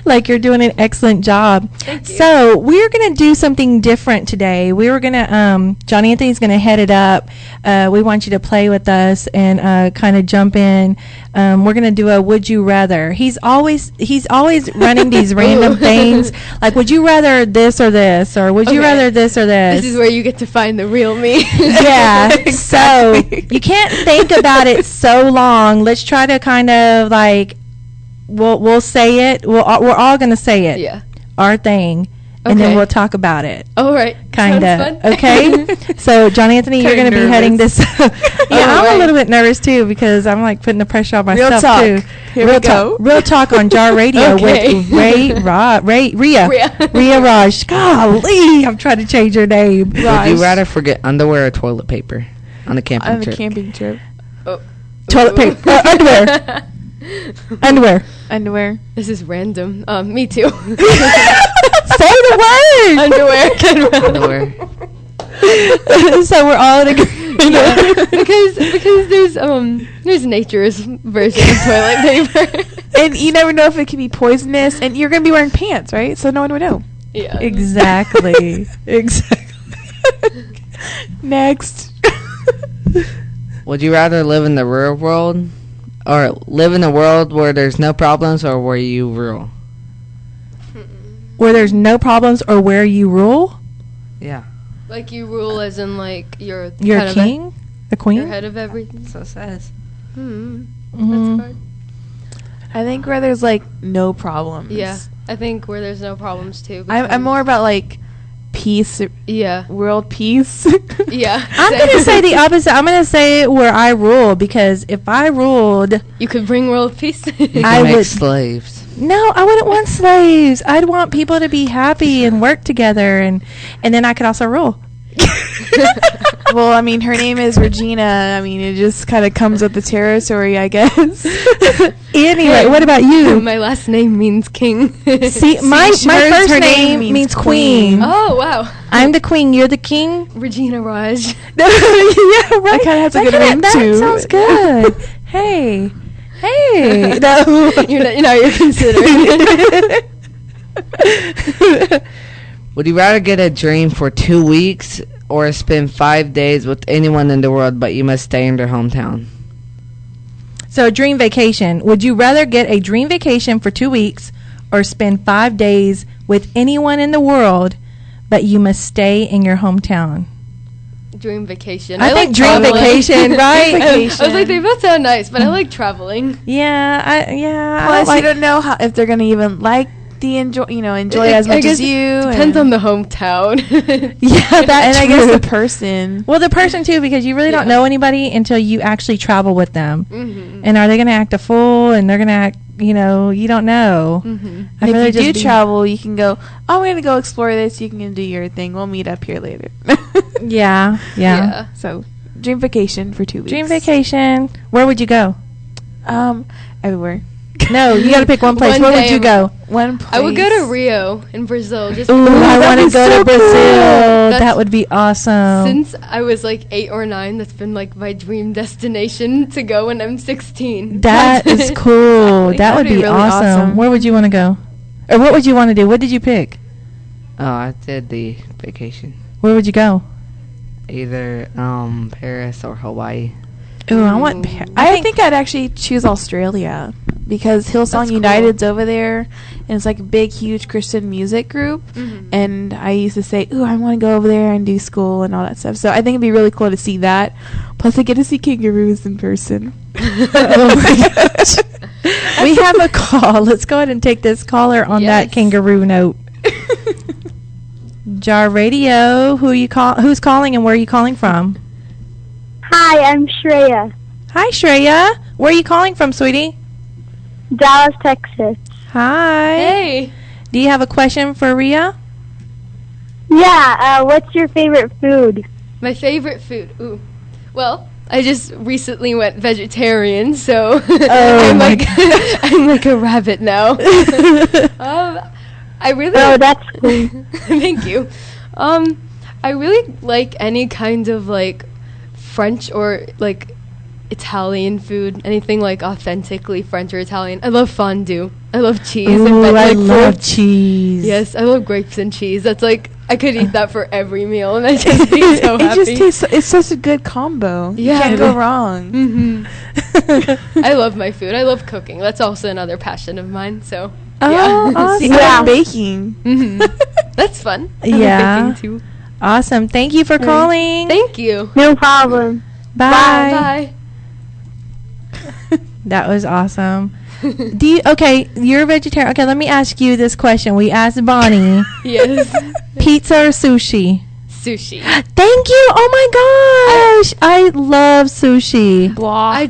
Like you're doing an excellent job. Thank you. So we're gonna do something different today. We were gonna John Anthony's gonna head it up. We want you to play with us and kind of jump in. We're gonna do a would you rather. He's always running these random things like would you rather this or this, or would you rather this or this. This is where you get to find the real me. Yeah. So you can't think about it so long. Let's try to kind of like we'll say it. We're all gonna say it. Yeah. Our thing, and then we'll talk about it. All right. Kind of. Sounds fun. Okay. So John Anthony, you're gonna be heading this. Yeah, I'm right. a little bit nervous too because I'm like putting the pressure on Real myself talk. too. Here we go. Real talk on Jar Radio Okay. with Rhea Raj. Golly, I'm trying to change your name. Would you rather forget underwear or toilet paper on a camping On the trip? camping trip. Toilet paper, underwear, underwear. Underwear. This is random. Me too. Say the word. Underwear. Underwear. So we're all in agreement. because there's nature's version of toilet paper. And you never know if it can be poisonous, and you're gonna be wearing pants, right? So no one would know. Yeah. Exactly. Next. Would you rather live in the real world or live in a world where there's no problems or where you rule? Where there's no problems or where you rule? Yeah. Like you rule as in like you're You're head a of king? A queen? You're head of everything. So it says. Mhm. That's hard. I think where there's like no problems. Yeah. I think where there's no problems too. I'm more about like peace. Yeah. World peace. Yeah. I'm going to say the opposite. I'm going to say where I rule, because if I ruled, You could bring world peace. You can I make would- slaves. no, I wouldn't want slaves. I'd want people to be happy and work together, and then I could also rule. Well, I mean, her name is Regina. I mean, it just kind of comes with the territory, I guess. Anyway, what about you? My last name means king. See, my first her name means queen. Oh wow. I'm the queen. You're the king. Regina Raj. Yeah, right. That kinda has a good ring, that too. sounds good. Hey. No. you're considering. Would you rather get a dream for 2 weeks or spend 5 days with anyone in the world but you must stay in their hometown? So a dream vacation. Would you rather get a dream vacation for 2 weeks or spend 5 days with anyone in the world, but you must stay in your hometown? Dream vacation. I think like dream traveling. vacation, right? I was like, they both sound nice, but I like traveling. Yeah, I Plus, like, you don't know if they're gonna even like the enjoy I- as I much guess as you. Depends on the hometown. yeah, that's and I guess true. the person. Well, the person too, because you really don't know anybody until you actually travel with them. Mhm. And are they going to act a fool? And they're going to act, you don't know. Mhm. I'd And rather if you just do be- travel, you can go. Oh, I'm gonna go explore this. You can do your thing. We'll meet up here later. Yeah. So, dream vacation for 2 weeks. Dream vacation. Where would you go? Everywhere. No, you got to pick one place. One Where would day you go? One place. I would go to Rio in Brazil. Just Ooh, I that'd want be to go so to Brazil. cool. That That's- would be awesome. Since I was like 8 or 9, that's been like my dream destination to go when I'm 16. That is cool. That That'd would be be really awesome. awesome. Where would you want to go? Or what would you want to do? What did you pick? Oh, I did the vacation. Where would you go? Either Paris or Hawaii. Ooh, I want. I think I'd actually choose Australia because Hillsong That's cool. United's over there, and it's like a big, huge Christian music group. Mhm. And I used to say, "Ooh, I want to go over there and do school and all that stuff." So I think it'd be really cool to see that. Plus, I get to see kangaroos in person. Oh my gosh. We have a call. Let's go ahead and take this caller on that Yes. kangaroo note. Jar Radio. Who's calling and where are you calling from? Hi, I'm Shreya, Hi, Shreya. Where are you calling from, sweetie? Dallas, Texas. Hi. Hey. Do you have a question for Rhea? Yeah, what's your favorite food? My favorite food. Ooh. Well, I just recently went vegetarian, so Oh my I'm like a rabbit now. I really Oh, that's cool. Thank you. I really like any kind of like French or like Italian food, anything like authentically French or Italian. I love fondue. I love cheese. Ooh, and I like, love grapes. cheese. Yes, I love grapes and cheese. That's like I could eat that for every meal, and I just be so It happy. just tastes. It's such a good combo. You Yeah. can't go wrong. Mm-hmm. I love my food. I love cooking. That's also another passion of mine. So Oh, yeah. awesome. See, I like baking. Mhm. That's fun. I Yeah. like baking too. Awesome. Thank you for calling. Thank you. No problem. Bye. Bye. That was awesome. You're a vegetarian. Okay, let me ask you this question. We asked Bonnie, Yes. pizza or sushi? Sushi. Thank you. Oh my gosh. I love sushi. Blah.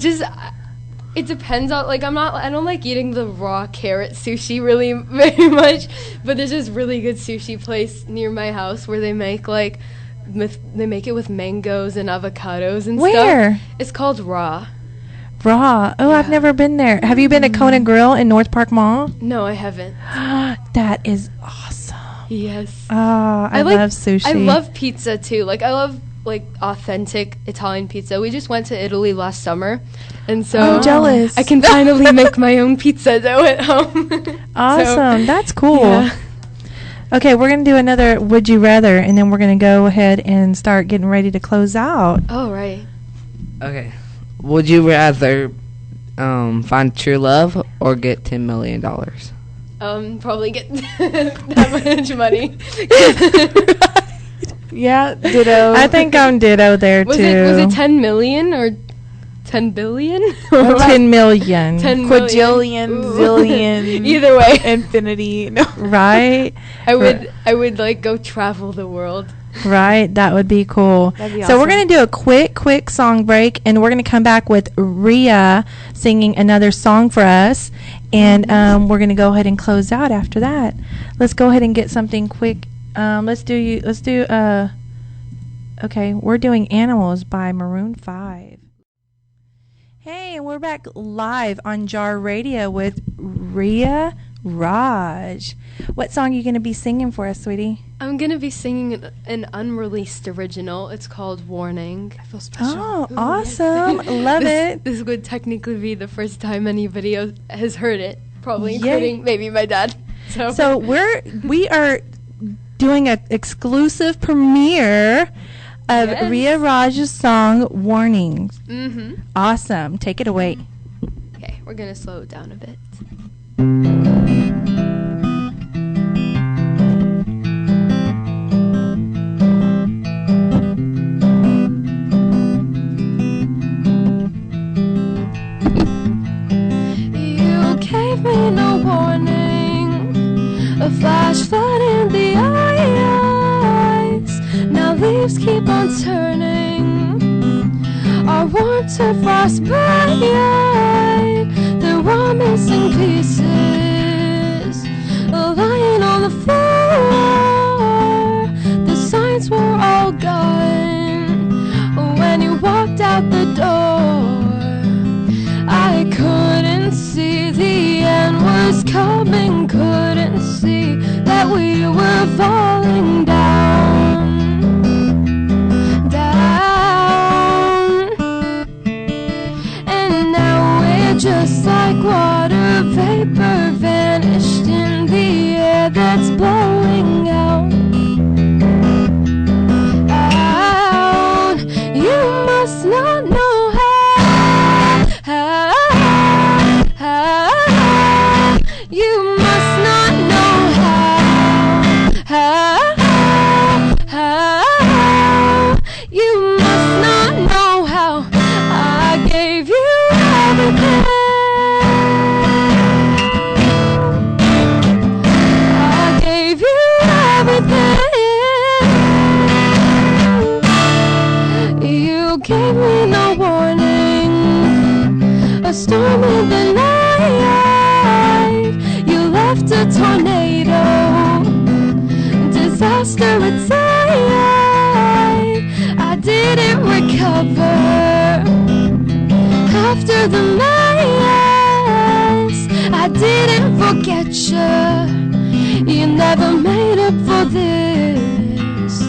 It depends on, like, I don't like eating the raw carrot sushi really very much, but there's this really good sushi place near my house where they make, like, they make it with mangoes and avocados and stuff. Where? It's called Raw. Raw. Oh, I've Yeah. never been there. Have you been to Kona Grill in North Park Mall? No, I haven't. That is awesome. Yes. Oh, I like, love sushi. I love pizza too. Like, I love, like, authentic Italian pizza. We just went to Italy last summer, and so I'm jealous. I can finally make my own pizza dough at home. Awesome. That's cool. Yeah. Okay, we're going to do another Would You Rather, and then we're going to go ahead and start getting ready to close out. Oh, right. Okay. Would you rather find true love or get $10 million? Probably get that much money. Yeah, ditto. I think I'm ditto there, Was too. it 10 million or 10 billion? 10 million. 10 Quadrillion, Ooh. zillion. Either way. Infinity. No. Right? I would like go travel the world. Right? That would be cool. That'd be So we're awesome. going to do a quick song break, and we're going to come back with Rhea singing another song for us, and we're going to go ahead and close out after that. Let's go ahead and get something quick. Okay, we're doing Animals by Maroon 5. Hey, and we're back live on Jar Radio with Rhea Raj. What song are you going to be singing for us, sweetie? I'm going to be singing an unreleased original. It's called Warning. I feel special. Oh, Ooh, awesome. yes. Love it. This would technically be the first time anybody has heard it, probably Yay. including maybe my dad. So we are doing an exclusive premiere of Yes. Rhea Raj's song Warnings. Mm-hmm. Awesome. Take it away. Okay, we're going to slow it down a bit. You gave me no warning, a flash flood in the eyes. Now leaves keep on turning, our warmth to frostbite. They're all missing pieces, lying on the floor. The signs were all gone when you walked out the door. I couldn't see the end was coming, couldn't see that we were falling down, down. And now we're just like water vapor vanished in the air that's blowing out, out. You must not know how. You must not know how. You must not know how. I gave you everything. I gave you everything. You gave me no warning, a storm in the night. You left a tornado, disaster inside. I didn't recover after the mess. I didn't forget you. You never made up for this.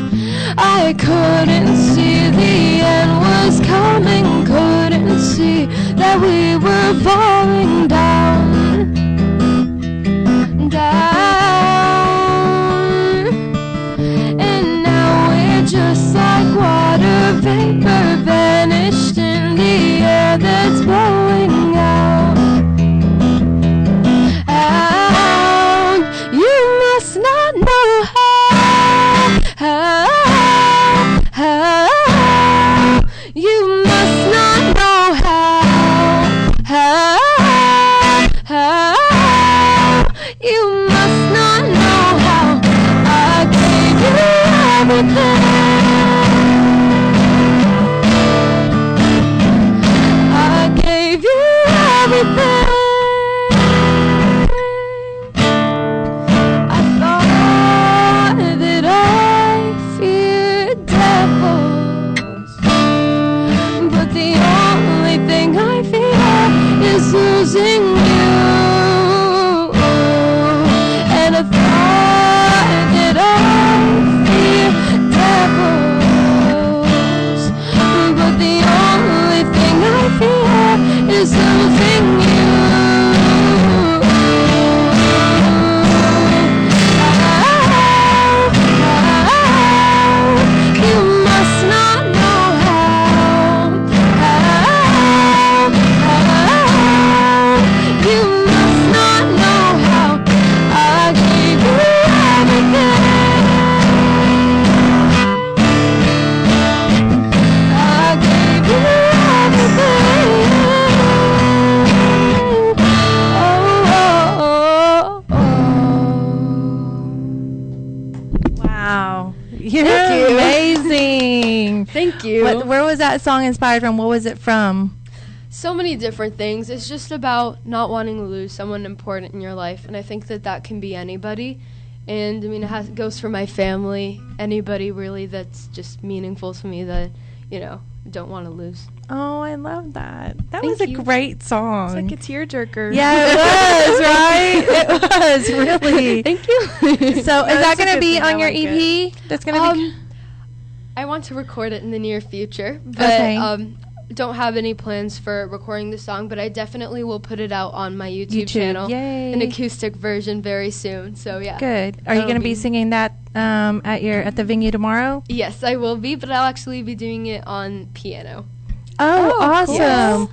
I couldn't see the end was coming, couldn't see that we were falling down, where was that song inspired from? What was it from? So many different things. It's just about not wanting to lose someone important in your life, and I think that can be anybody. And I mean, it goes for my family, anybody really that's just meaningful to me that, don't want to lose. Oh, I love that. That Thank was a you. great song. It's like a tearjerker. Yeah, it was, right? It was, really. Thank you. So is that a going to good be thing. on I your like EP? That's going to be... I want to record it in the near future, but Okay. Don't have any plans for recording the song, but I definitely will put it out on my YouTube channel, Yay. an acoustic version very soon. So yeah. Good. Are you That'll going to be singing that at the venue tomorrow? Yes, I will be, but I'll actually be doing it on piano. Oh, awesome. Yes.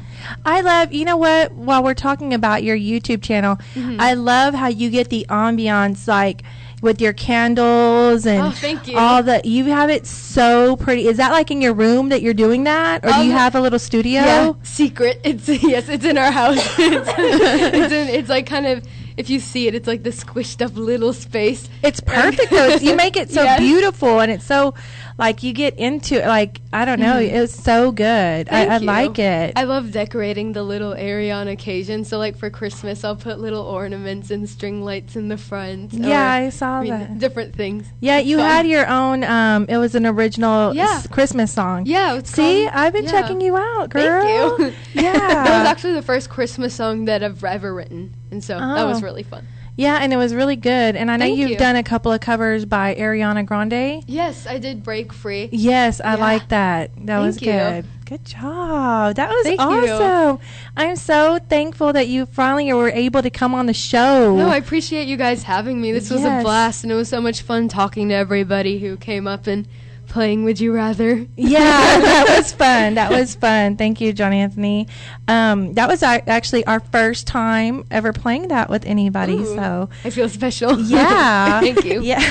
I love, you know what, while we're talking about your YouTube channel, I love how you get the ambiance, like, with your candles and thank you. all the, you have it so pretty. Is that like in your room that you're doing that? Or do you have a little studio? Yeah, secret. It's in our house. It's like kind of, if you see it, it's like the squished up little space. It's perfect though. You make it so Yes. beautiful, and it's so, like, you get into it, like, I don't know, it's so good. I Thank you. like it. I love decorating the little area on occasion. So like for Christmas, I'll put little ornaments and string lights in the front. Yeah, I saw that. Different things. Yeah, you Fun. had your own, it was an original Yeah. Christmas song. Yeah. It's See, called- I've been yeah. checking you out, girl. Thank you. Yeah. That was actually the first Christmas song that I've ever written. And so that was Oh. really fun. Yeah, and it was really good. And I know Thank you've you. done a couple of covers by Ariana Grande. Yes, I did Break Free. Yes, I Yeah. like that. That was Thank you. good. Good job. That was Thank you. awesome. I'm so thankful that you finally were able to come on the show. No, I appreciate you guys having me. This was Yes. a blast, and it was so much fun talking to everybody who came up and playing Would You Rather. Yeah, that was fun. That was fun. Thank you, John Anthony. That was actually our first time ever playing that with anybody. Ooh, So I feel special. yeah, Thank you. Yeah,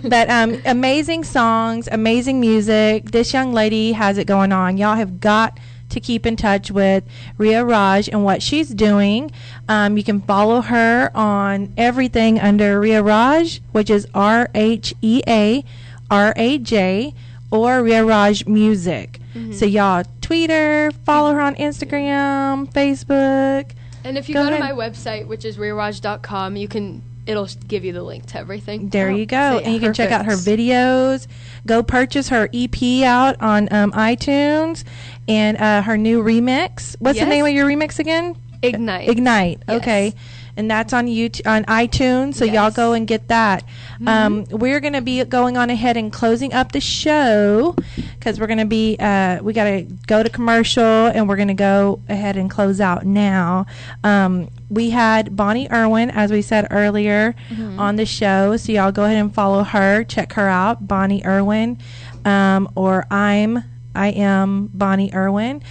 but amazing songs, amazing music. This young lady has it going on. Y'all have got to keep in touch with Rhea Raj and what she's doing. You can follow her on everything under Rhea Raj, which is RHEA RAJ, or Rhea Raj Music. So y'all tweet her, follow her on Instagram, Facebook. And if you Go go, to ahead. my website, which is rearaj.com, it'll give you the link to everything. There you go. So, And you can check out her perfect. videos. Go purchase her EP out on iTunes and her new remix. What's the Yes. name of your remix again? Ignite. Ignite. Yes. Okay. And that's on YouTube, on iTunes, so y'all Yes. go and get that. We're going to be going on ahead and closing up the show because we're going to be, we got to go to commercial, and we're going to go ahead and close out now. We had Bonnie Irwin, as we said earlier, on the show, so y'all go ahead and follow her, check her out, Bonnie Irwin, or I am Bonnie Irwin.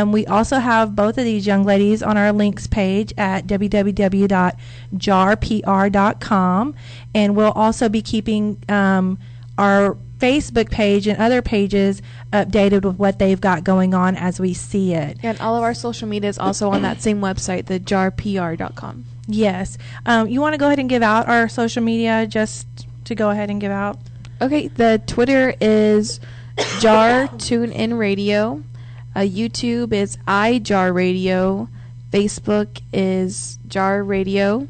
We also have both of these young ladies on our links page at www.jarpr.com, and we'll also be keeping our Facebook page and other pages updated with what they've got going on as we see it. And all of our social media is also on that same website, the jarpr.com. Yes. You want to go ahead and give out our social media just to go ahead and give out? Okay, the Twitter is Jar Tune In Radio. YouTube is iJar Radio. Facebook is Jar Radio.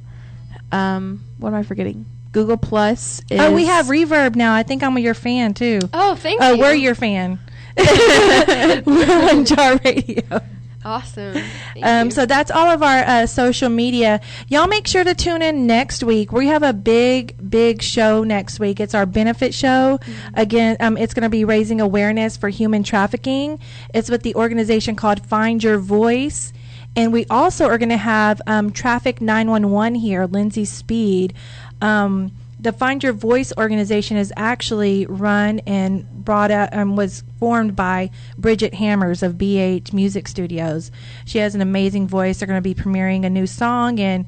What am I forgetting? Google Plus is... Oh, we have Reverb now. I think I'm your fan, too. Oh, thank Oh, you. we're your fan. We're on Jar Radio. Awesome. Thank you. So that's all of our social media. Y'all make sure to tune in next week. We have a big show next week. It's our benefit show. Again, it's going to be raising awareness for human trafficking. It's with the organization called Find Your Voice. And we also are going to have Traffic 911 here, Lindsay Speed. The Find Your Voice organization is actually run and brought up was formed by Bridget Hammers of BH Music Studios. She has an amazing voice. They're going to be premiering a new song, and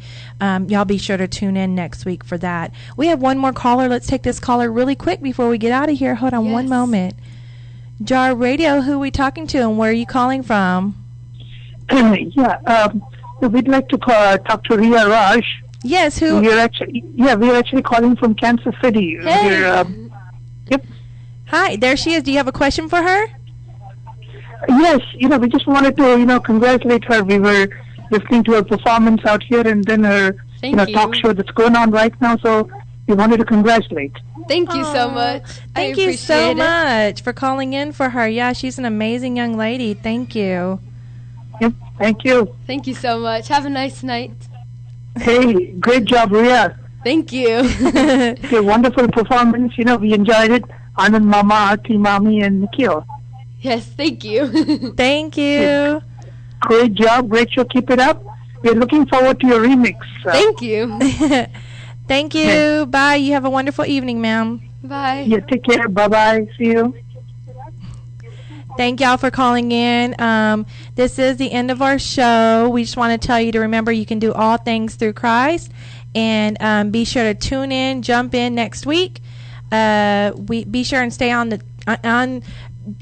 y'all be sure to tune in next week for that. We have one more caller. Let's take this caller really quick before we get out of here. Hold on one moment. Jar Radio, who are we talking to, and where are you calling from? We'd like to talk to Rhea Raj. Yes, who? We're actually calling from Kansas City. Hey. Yep. Hi, there she is. Do you have a question for her? Yes, we just wanted to, congratulate her. We were listening to her performance out here and then her, Thank you. talk show that's going on right now. So we wanted to congratulate. Thank you so much. Thank you so much for calling in for her. Yeah, she's an amazing young lady. Thank you. Yep, thank you. Thank you so much. Have a nice night. Hey, great job, Rhea. Thank you. It's a wonderful performance. We enjoyed it. Anand Mama, Aarti Mami, and Nikhil. Yes, thank you. Thank you. Great job, great show. Keep it up. We're looking forward to your remix. Thank you. Thank you. Bye. You have a wonderful evening, ma'am. Bye. Yeah, take care. Bye-bye. See you. Thank y'all for calling in. This is the end of our show. We just want to tell you to remember you can do all things through Christ. And be sure to tune in, jump in next week. Be sure and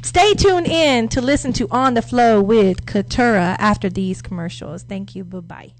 stay tuned in to listen to On the Flow with Katura after these commercials. Thank you. Bye-bye.